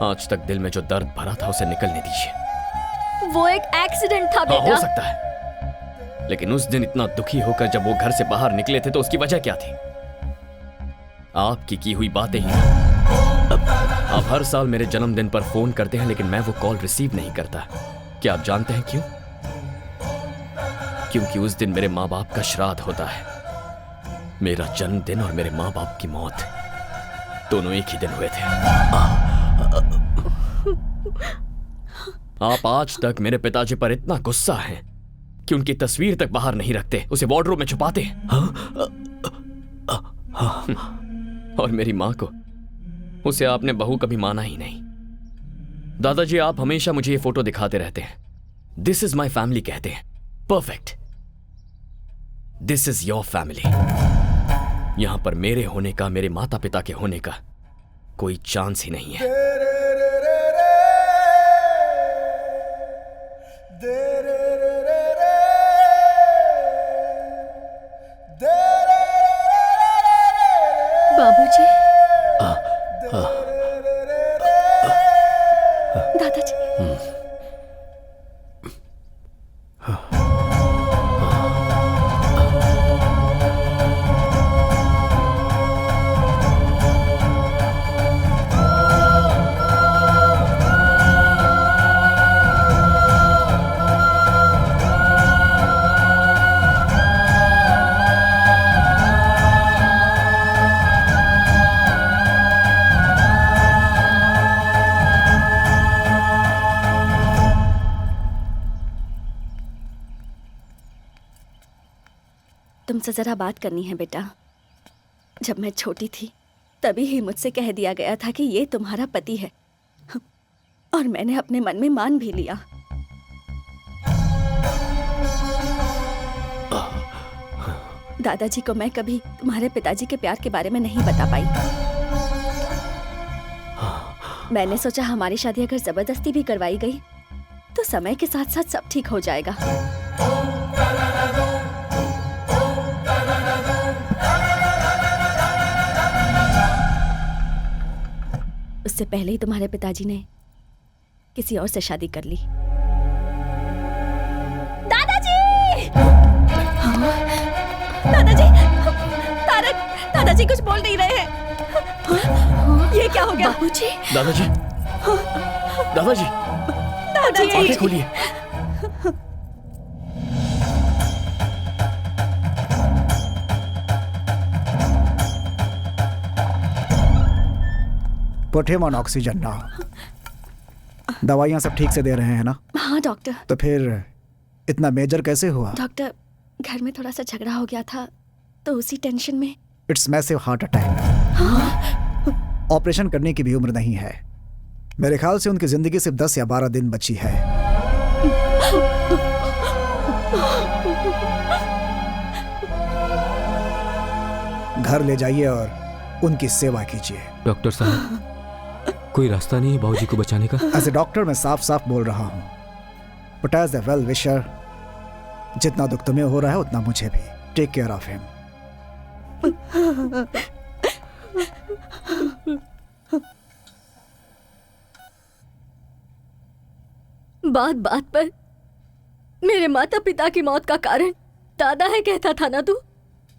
आज तक दिल में जो दर्द भरा था उसे निकलने दीजिए। वो एक एक्सीडेंट था हाँ, बेटा। हो सकता है, लेकिन उस दिन इतना दुखी होकर जब वो घर से बाहर निकले थे तो उसकी वजह क्या थी? आपकी की हुई बातें ही। आप हर साल मेरे जन्मदिन पर फोन करते हैं, लेकिन मैं वो कॉल रिसीव नहीं करता। क्या आप जानते हैं क्यों? क्योंकि उस दिन मेरे माँ बाप का श्राद्ध होता है। मेरा जन्मदिन और मेरे माँ बाप की मौत दोनों एक ही दिन हुए थे। आप आज तक मेरे पिताजी पर इतना गुस्सा हैं कि उनकी तस्वीर तक बाहर नहीं रखते, उसे वार्डरोब में छुपाते। और मेरी मां को, उसे आपने बहू कभी माना ही नहीं। दादाजी, आप हमेशा मुझे ये फोटो दिखाते रहते हैं। दिस इज माई फैमिली कहते हैं। Perfect, this is your family. यहां पर मेरे होने का, मेरे माता पिता के होने का कोई चांस ही नहीं है। बाबूजी, दादाजी, तुमसे जरा बात करनी है बेटा। जब मैं छोटी थी तभी ही मुझसे कह दिया गया था कि ये तुम्हारा पति है, और मैंने अपने मन में मान भी लिया। दादाजी को मैं कभी तुम्हारे पिताजी के प्यार के बारे में नहीं बता पाई। मैंने सोचा हमारी शादी अगर जबरदस्ती भी करवाई गई तो समय के साथ साथ सब ठीक हो जाएगा। उससे पहले ही तुम्हारे पिताजी ने किसी और से शादी कर ली। दादाजी! दादाजी! तारक! दादाजी कुछ बोल नहीं रहे हैं। ये क्या हो गया? बाबूजी! दादाजी! दादाजी! दादाजी! आंखें खोलिए। Put him on oxygen now. दवाइयाँ सब ठीक से दे रहे हैं ना? हाँ डॉक्टर। तो फिर इतना मेजर कैसे हुआ? डॉक्टर, घर में थोड़ा सा झगड़ा हो गया था तो उसी टेंशन में। It's massive heart attack. Operation करने की भी उम्र नहीं है। मेरे ख्याल से उनकी जिंदगी सिर्फ 10 या 12 दिन बची है। घर ले जाइए और उनकी सेवा कीजिए। डॉक्टर साहब, कोई रास्ता नहीं है बाबूजी को बचाने का? एज ए डॉक्टर मैं साफ साफ बोल रहा हूँ, but as a well wisher, जितना दुख तुम्हें हो रहा है उतना मुझे भी। Take care of him. बात बात पर मेरे माता पिता की मौत का कारण दादा है कहता था ना तू।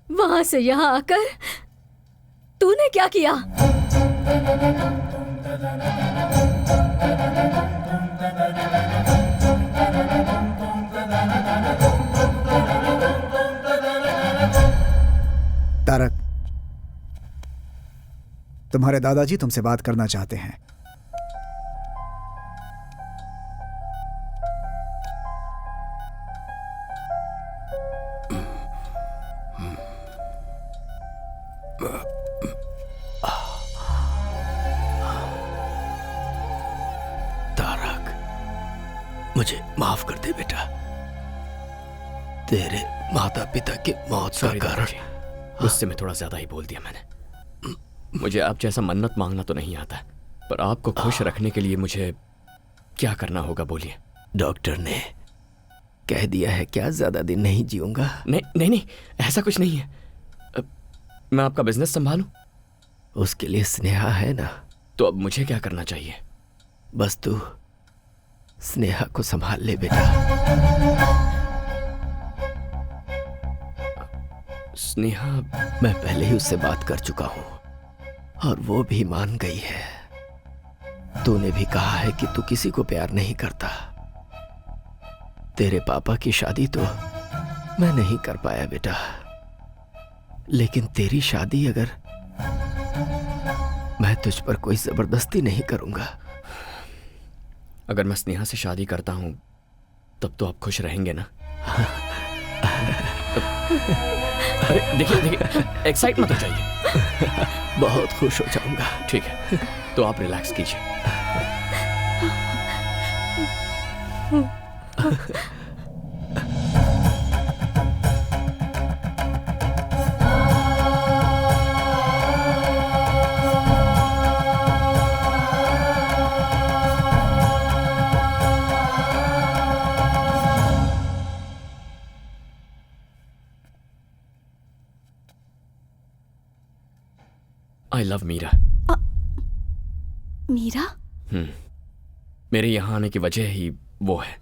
वहां से यहाँ आकर तूने क्या किया? तारक, तुम्हारे दादाजी तुमसे बात करना चाहते हैं। तारक, मुझे माफ कर दे बेटा। तेरे माता पिता की मौत का कारण। उससे मैं थोड़ा ज्यादा ही बोल दिया मैंने। मुझे आप जैसा मन्नत मांगना तो नहीं आता, पर आपको खुश रखने के लिए मुझे क्या करना होगा बोलिए। डॉक्टर ने कह दिया है क्या ज्यादा दिन नहीं जीऊंगा? नहीं नहीं नहीं, ऐसा कुछ नहीं है। मैं आपका बिजनेस संभालूं? उसके लिए स्नेहा है ना। तो अब मुझे क्या करना चाहिए? बस तू स्नेहा को संभाल ले बेटा। स्नेहा? मैं पहले ही उससे बात कर चुका हूं और वो भी मान गई है। तूने भी कहा है कि तू किसी को प्यार नहीं करता। तेरे पापा की शादी तो मैं नहीं कर पाया बेटा, लेकिन तेरी शादी अगर मैं तुझ पर कोई जबरदस्ती नहीं करूंगा। अगर मैं स्नेहा से शादी करता हूं तब तो आप खुश रहेंगे ना? अरे देखिए देखिए, एक्साइट मत हो जाइए। बहुत खुश हो जाऊंगा। ठीक है, तो आप रिलैक्स कीजिए। I love Meera. मीरा? मेरे यहां आने की वजह ही वो है।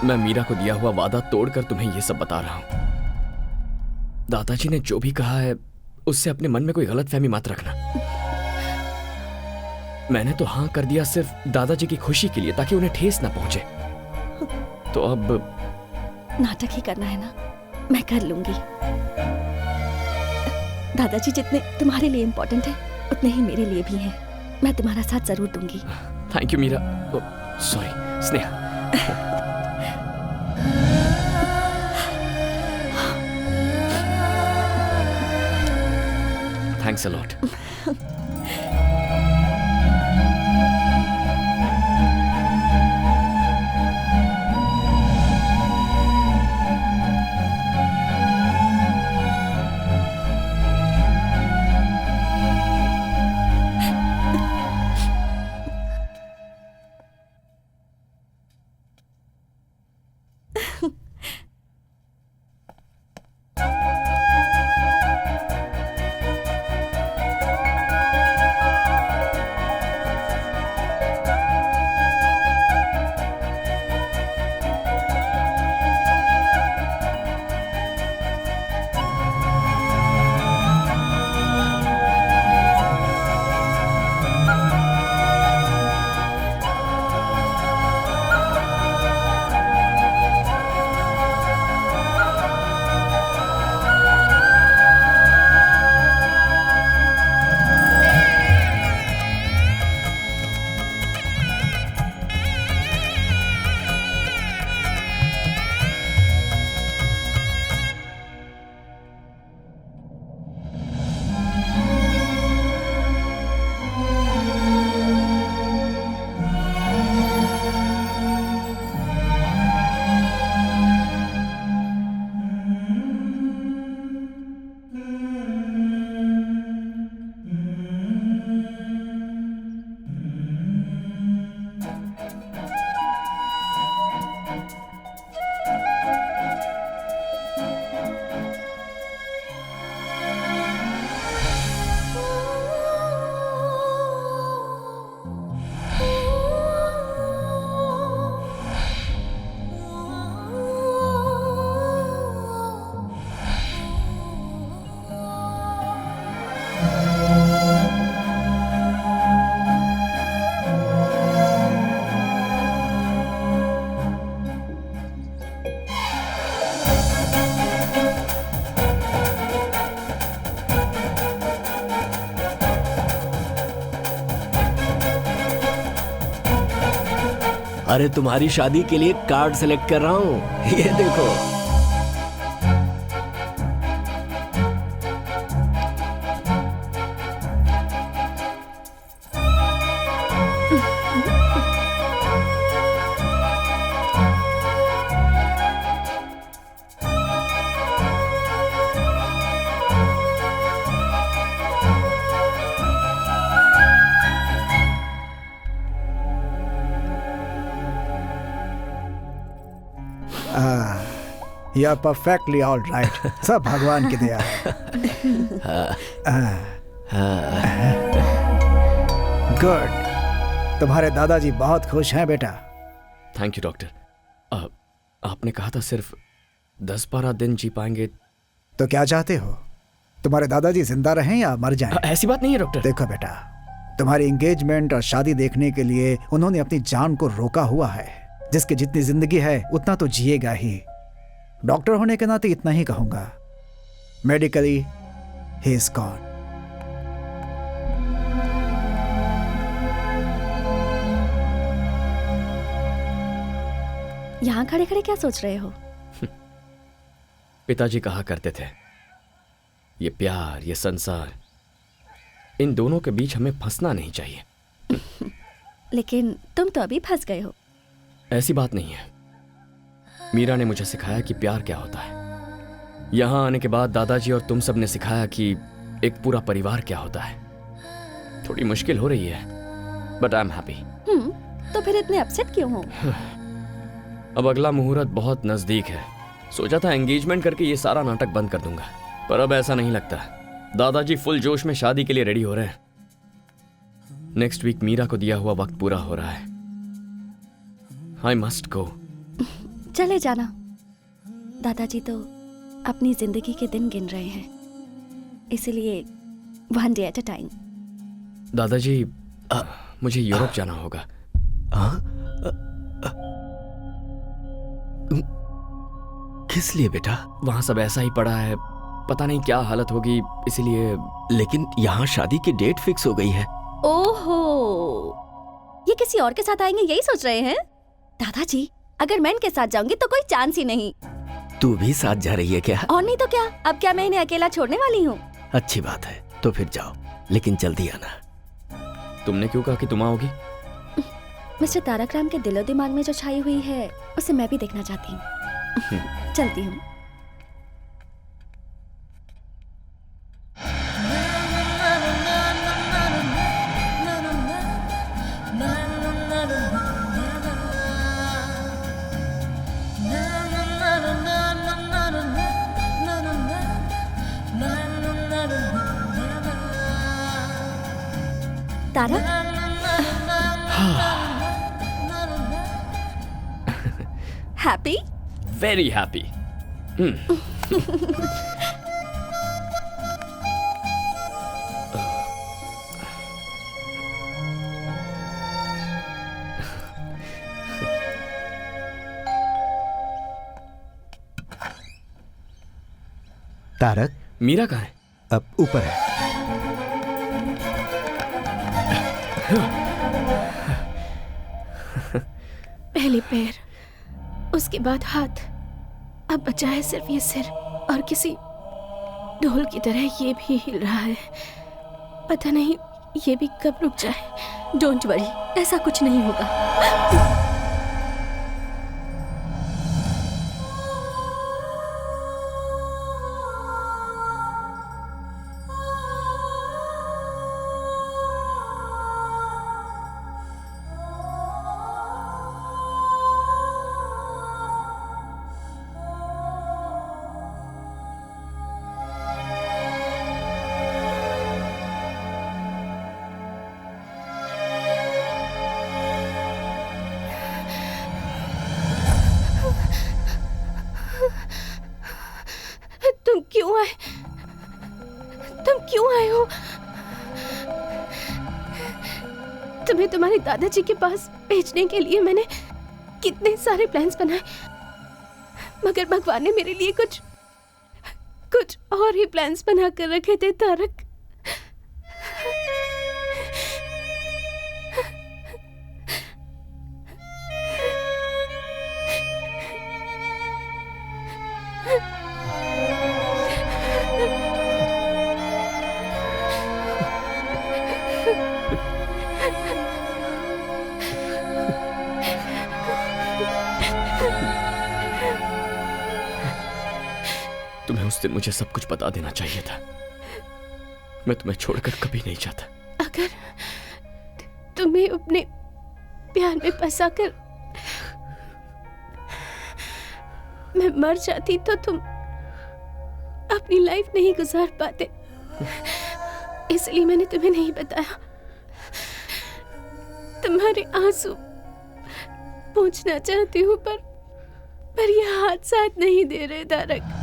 मैं मीरा को दिया हुआ वादा तोड़कर तुम्हें यह सब बता रहा हूं। दादाजी ने जो भी कहा है उससे अपने मन में कोई गलतफहमी मत रखना। मैंने तो हां कर दिया सिर्फ दादाजी की खुशी के लिए, ताकि उन्हें ठेस ना पहुंचे। तो अब नाटक ही करना है ना? मैं कर लूंगी। दादाजी जितने तुम्हारे लिए इम्पोर्टेंट है उतने ही मेरे लिए भी हैं। मैं तुम्हारा साथ जरूर दूंगी। Thank you Meera. Sorry Sneha. Thanks a lot. अरे तुम्हारी शादी के लिए कार्ड सेलेक्ट कर रहा हूँ, ये देखो। You are perfectly all right. सब भगवान की दया है। गुड, तुम्हारे दादाजी बहुत खुश हैं बेटा। Thank you doctor. आपने कहा था सिर्फ 10-12 दिन जी पाएंगे। तो क्या चाहते हो, तुम्हारे दादाजी जिंदा रहें या मर जाएं? ऐसी बात नहीं है डॉक्टर। देखो बेटा, तुम्हारी एंगेजमेंट और शादी देखने के लिए उन्होंने अपनी जान को रोका हुआ है। जिसकी जितनी जिंदगी है उतना तो जिएगा ही। डॉक्टर होने के नाते इतना ही कहूंगा, मेडिकली ही इज गॉन। यहाँ खड़े खड़े क्या सोच रहे हो? पिताजी कहा करते थे, ये प्यार, ये संसार, इन दोनों के बीच हमें फंसना नहीं चाहिए। लेकिन तुम तो अभी फंस गए हो। ऐसी बात नहीं है। मीरा ने मुझे सिखाया कि प्यार क्या होता है। यहाँ आने के बाद दादाजी और तुम सब ने सिखाया कि एक पूरा परिवार क्या होता है। थोड़ी मुश्किल हो रही है, बट आई एम हैप्पी। तो फिर इतने अपसेट क्यों हो? अब अगला मुहूर्त बहुत नजदीक है। सोचा था एंगेजमेंट करके ये सारा नाटक बंद कर दूंगा, पर अब ऐसा नहीं लगता। दादाजी फुल जोश में शादी के लिए रेडी हो रहे हैं। नेक्स्ट वीक मीरा को दिया हुआ वक्त पूरा हो रहा है। I must go. चले जाना। दादाजी तो अपनी जिंदगी के दिन गिन रहे हैं, इसीलिए one day at a time. दादाजी, मुझे यूरोप जाना होगा। किस लिए बेटा? वहां सब ऐसा ही पड़ा है, पता नहीं क्या हालत होगी, इसीलिए। लेकिन यहाँ शादी की डेट फिक्स हो गई है। ओहो, ये किसी और के साथ आएंगे यही सोच रहे हैं? दादाजी, अगर मैं इनके साथ जाऊंगी तो कोई चांस ही नहीं। तू भी साथ जा रही है क्या? और नहीं तो क्या, अब क्या मैं इन्हें अकेला छोड़ने वाली हूँ? अच्छी बात है, तो फिर जाओ, लेकिन जल्दी आना। तुमने क्यों कहा कि तुम आओगी? मिस्टर तारक राम के दिलो दिमाग में जो छाई हुई है उसे मैं भी देखना चाहती हूँ। चलती हूँ। Tarak, happy? Very happy. Tarak, Meera कहाँ है? अब ऊपर है। पहले पैर, उसके बाद हाथ, अब बचा है सिर्फ ये सिर, और किसी ढोल की तरह ये भी हिल रहा है। पता नहीं ये भी कब रुक जाए। डोंट वरी, ऐसा कुछ नहीं होगा। तुम क्यों आए हो? तुम्हें तुम्हारे दादाजी के पास भेजने के लिए मैंने कितने सारे प्लान्स बनाए, मगर भगवान ने मेरे लिए कुछ और ही प्लान्स बना कर रखे थे तारक। उस दिन मुझे सब कुछ बता देना चाहिए था। मैं तुम्हें छोड़कर कभी नहीं जाता। अगर तुम्हें अपने प्यार में फंसाकर मैं मर जाती तो तुम अपनी लाइफ नहीं गुजार पाते, इसलिए मैंने तुम्हें नहीं बताया। तुम्हारे आंसू पूछना चाहती हूँ पर ये हाथ साथ नहीं दे रहे तारक।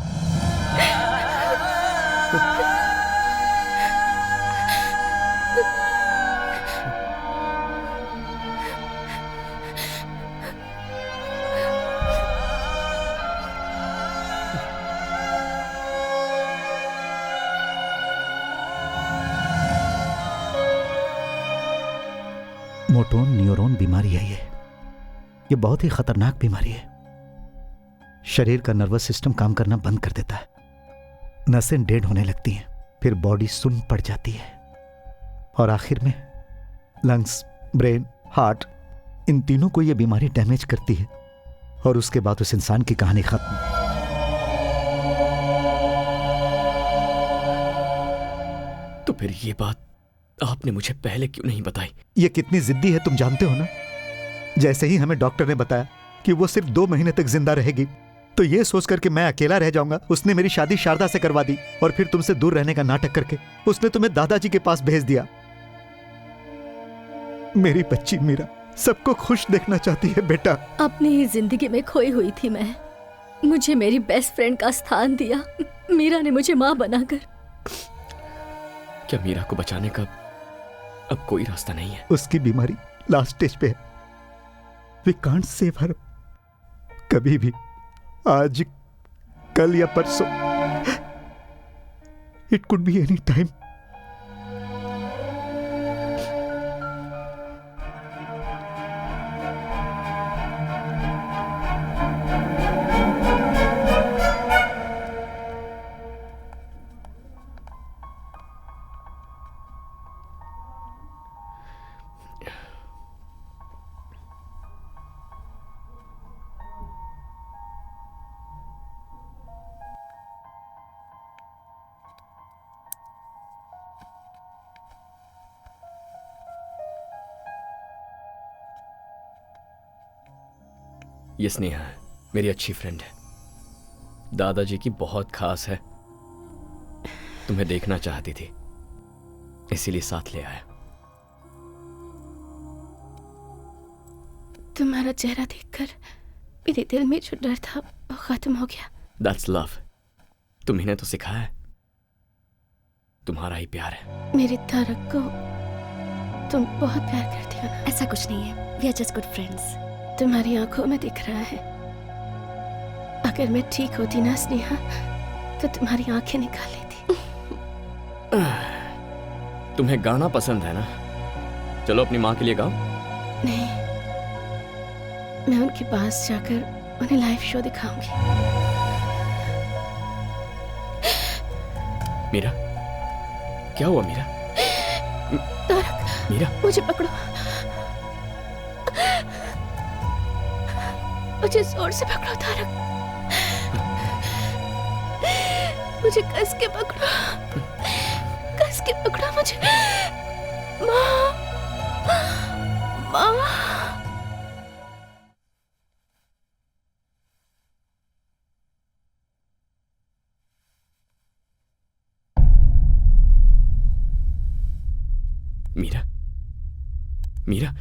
मोटोन न्यूरॉन बीमारी है ये बहुत ही खतरनाक बीमारी है। शरीर का नर्वस सिस्टम काम करना बंद कर देता है, नसें डेड होने लगती हैं, फिर बॉडी सुन्न पड़ जाती है और आखिर में लंग्स, ब्रेन, हार्ट, इन तीनों को यह बीमारी डैमेज करती है और उसके बाद उस इंसान की कहानी खत्म। तो फिर ये बात आपने मुझे पहले क्यों नहीं बताई? ये कितनी जिद्दी है तुम जानते हो ना। जैसे ही हमें डॉक्टर ने बताया कि वो सिर्फ 2 महीने तक जिंदा रहेगी, तो ये सोचकर कि मैं अकेला रह जाऊंगा, उसने मेरी शादी शारदा से करवा दी और फिर तुमसे दूर रहने का नाटक करके उसने तुम्हें दादाजी के पास भेज दिया। मेरी बच्ची मीरा सबको खुश देखना चाहती है बेटा। अपनी ही जिंदगी में खोई हुई थी मैं, मुझे मेरी बेस्ट फ्रेंड का स्थान दिया मीरा ने मुझे माँ बनाकर। क्या मीरा को बचाने का अब कोई रास्ता नहीं है? उसकी बीमारी लास्ट स्टेज पे है। We can't save her. कभी भी, आज, कल या परसों, it could be any time. ये स्नेहा है, मेरी अच्छी फ्रेंड है, दादाजी की बहुत खास है। तुम्हें देखना चाहती थी, इसीलिए साथ ले आया। तुम्हारा चेहरा देखकर मेरे दिल में जो डर था वो खत्म हो गया। That's love। तुम्ही ने तो सिखाया है, तुम्हारा ही प्यार है। मेरे तारक को तुम बहुत प्यार करती हो ना? ऐसा कुछ नहीं है, we are just good friends. तुम्हारी आंखों में दिख रहा है। अगर मैं ठीक होती ना स्नेहा, तो तुम्हारी आंखें निकाल लेती। तुम्हें गाना पसंद है ना? चलो अपनी माँ के लिए गाओ। नहीं, मैं उनके पास जाकर उन्हें लाइव शो दिखाऊंगी। मीरा, क्या हुआ मीरा? तारक, मीरा, मुझे पकड़ो, मुझे जोर से पकड़ो तारक, मुझे कस के पकड़ो, कस के पकड़ो मुझे। माँ, माँ। मीरा, मीरा,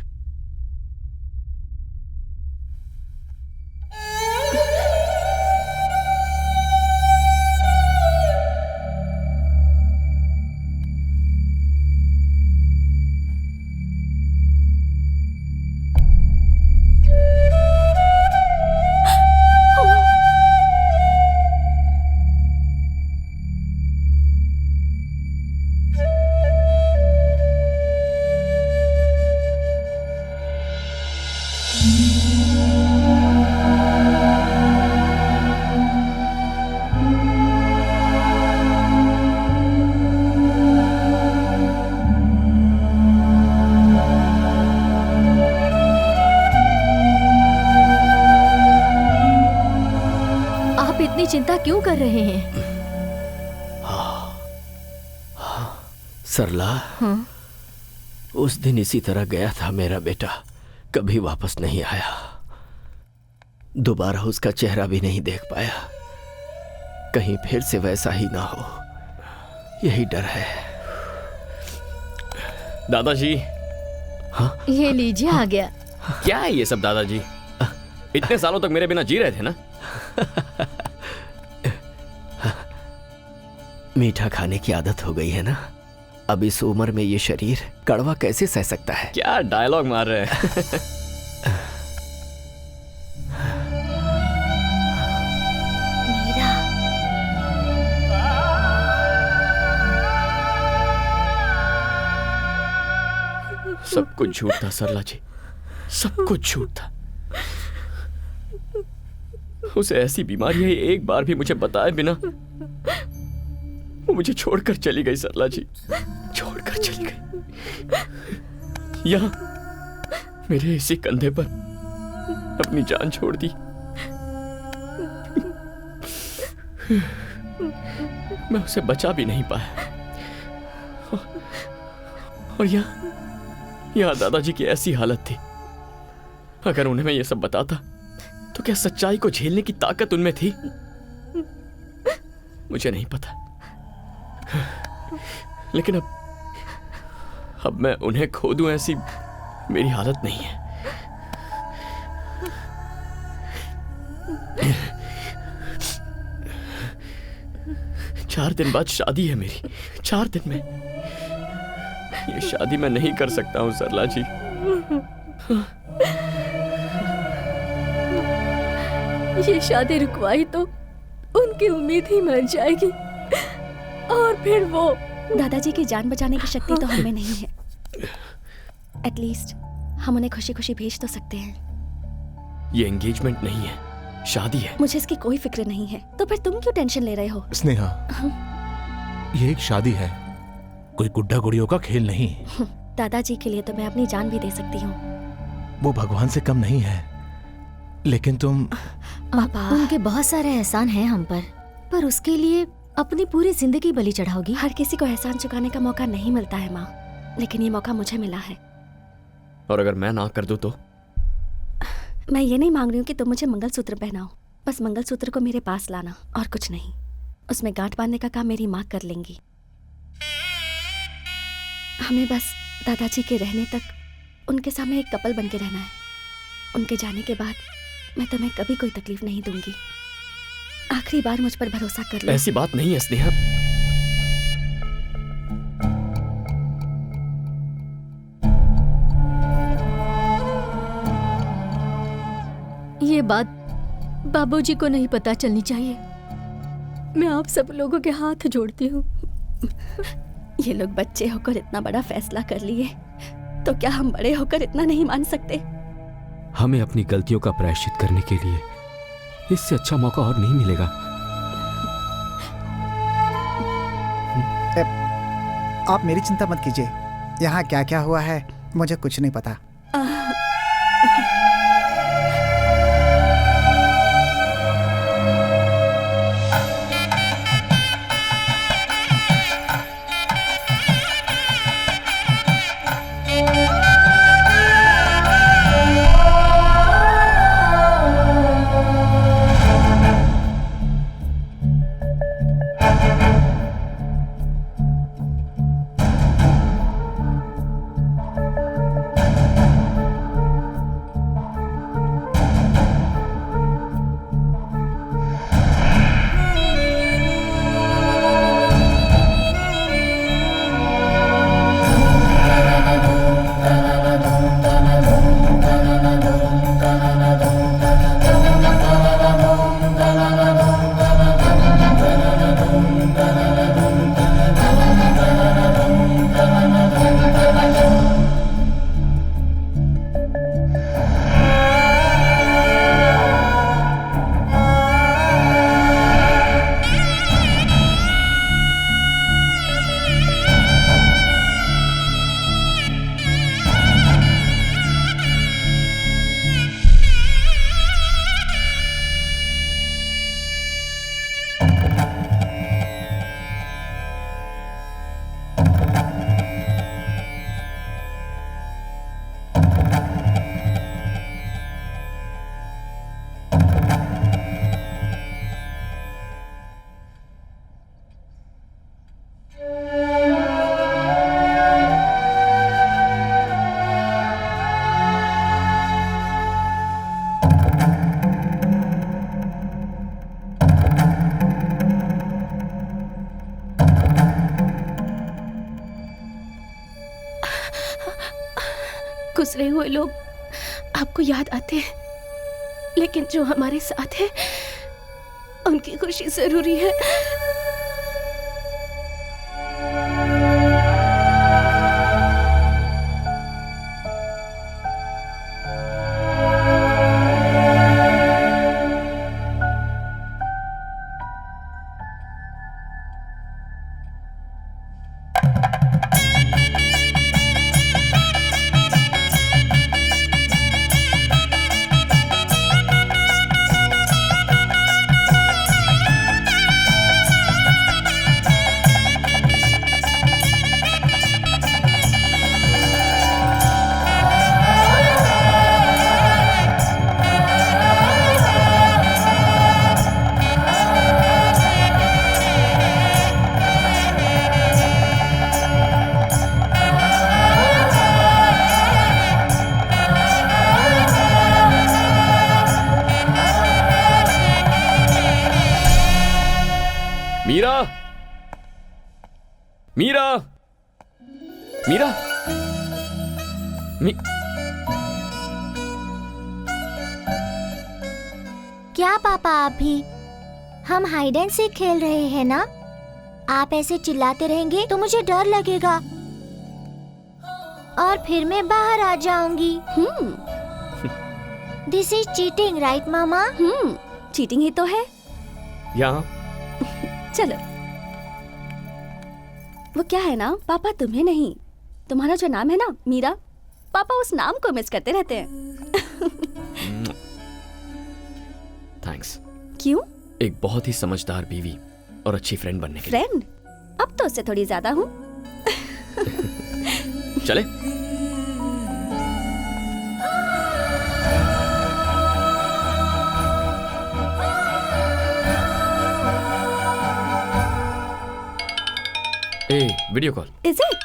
चिंता क्यों कर रहे हैं? सरला, हाँ? उस दिन इसी तरह गया था मेरा बेटा, कभी वापस नहीं आया। दोबारा उसका चेहरा भी नहीं देख पाया। कहीं फिर से वैसा ही ना हो, यही डर है। दादाजी। हाँ? ये लीजिए, आ गया। क्या है ये सब दादाजी? इतने सालों तक मेरे बिना जी रहे थे ना? मीठा खाने की आदत हो गई है ना, अब इस उम्र में ये शरीर कड़वा कैसे सह सकता है? क्या डायलॉग मार रहे हैं? सब कुछ झूठ था सरला जी, सब कुछ झूठ था। उसे ऐसी बीमारी है, एक बार भी मुझे बताए बिना वो मुझे छोड़कर चली गई। सरला जी छोड़कर चली गई, यहाँ मेरे इसी कंधे पर अपनी जान छोड़ दी। मैं उसे बचा भी नहीं पाया। और यहाँ दादाजी की ऐसी हालत थी, अगर उन्हें मैं ये सब बताता तो क्या सच्चाई को झेलने की ताकत उनमें थी? मुझे नहीं पता। लेकिन अब मैं उन्हें खो दूं ऐसी मेरी हालत नहीं है। चार दिन बाद शादी है मेरी, 4 दिन में। ये शादी मैं नहीं कर सकता हूं सरला जी। ये शादी रुकवाई तो उनकी उम्मीद ही मर जाएगी, और फिर वो दादाजी की जान बचाने की शक्ति तो हमें नहीं है। एटलीस्ट हम उन्हें खुशी खुशी भेज तो सकते हैं। ये एंगेजमेंट नहीं है, शादी है। मुझे इसकी कोई फिक्र नहीं है, तो फिर तुम क्यों टेंशन ले रहे हो? स्नेहा, ये एक शादी है, कोई गुड्डा गुड़ियों का खेल नहीं। दादाजी के लिए तो मैं अपनी जान भी दे सकती हूँ। वो भगवान से कम नहीं है, लेकिन तुम उनके बहुत सारे एहसान हैं हम पर उसके लिए अपनी पूरी जिंदगी बलि चढ़ाओगी? हर किसी को एहसान चुकाने का मौका नहीं मिलता है माँ, लेकिन ये मौका मुझे मिला है। और अगर मैं ना कर दूं तो? मैं ये नहीं मांग रही हूँ कि तुम मुझे मंगलसूत्र पहनाओ, बस मंगलसूत्र को मेरे पास लाना और कुछ नहीं। उसमें गांठ बांधने का काम मेरी माँ कर लेंगी। हमें बस दादाजी के रहने तक उनके सामने एक कपल बन के रहना है। उनके जाने के बाद मैं तुम्हें कभी कोई तकलीफ नहीं दूंगी। आखिरी बार मुझ पर भरोसा कर लो। ऐसी बात नहीं है स्नेहा। ये बात बाबूजी को नहीं पता चलनी चाहिए। मैं आप सब लोगों के हाथ जोड़ती हूँ। ये लोग बच्चे होकर इतना बड़ा फैसला कर लिए, तो क्या हम बड़े होकर इतना नहीं मान सकते? हमें अपनी गलतियों का प्रायश्चित करने के लिए इससे अच्छा मौका और नहीं मिलेगा। आप मेरी चिंता मत कीजिए, यहाँ क्या क्या हुआ है मुझे कुछ नहीं पता। बिसरे हुए लोग आपको याद आते हैं, लेकिन जो हमारे साथ है उनकी खुशी जरूरी है। मीरा, मीरा, मीरा, क्या पापा आप भी? हम हाइड एंड सीक खेल रहे हैं ना? आप ऐसे चिल्लाते रहेंगे तो मुझे डर लगेगा और फिर मैं बाहर आ जाऊंगी। दिस इज चीटिंग, राइट मामा? चीटिंग ही तो है। यहाँ चलो। वो क्या है ना पापा, तुम्हें नहीं, तुम्हारा जो नाम है ना मीरा, पापा उस नाम को मिस करते रहते हैं। थैंक्स। क्यों? एक बहुत ही समझदार बीवी और अच्छी फ्रेंड बनने के लिए। फ्रेंड? अब तो उससे थोड़ी ज्यादा हूँ। चले? Video call. Is it?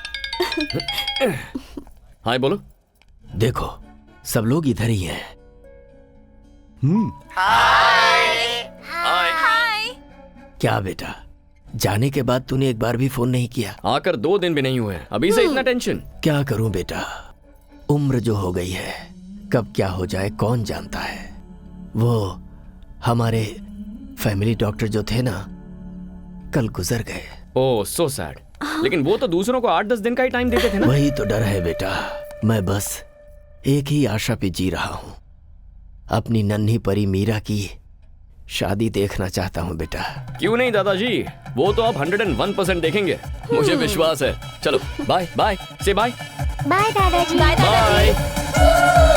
Hi बोलो। देखो सब लोग इधर ही हैं। हाय। क्या बेटा, जाने के बाद तूने एक बार भी फोन नहीं किया? आकर 2 दिन भी नहीं हुए, अभी से इतना टेंशन? क्या करूं बेटा, उम्र जो हो गई है, कब क्या हो जाए कौन जानता है। वो हमारे फैमिली डॉक्टर जो थे ना, कल गुजर गए। ओह सो सैड। लेकिन वो तो दूसरों को 8-10 दिन का ही टाइम देते थे ना। वही तो डर है बेटा, मैं बस एक ही आशा पे जी रहा हूँ, अपनी नन्ही परी मीरा की शादी देखना चाहता हूँ बेटा। क्यों नहीं दादाजी, वो तो आप 101% देखेंगे, मुझे विश्वास है। चलो बाय बाय, से बाय। बाय दादाजी। बाय।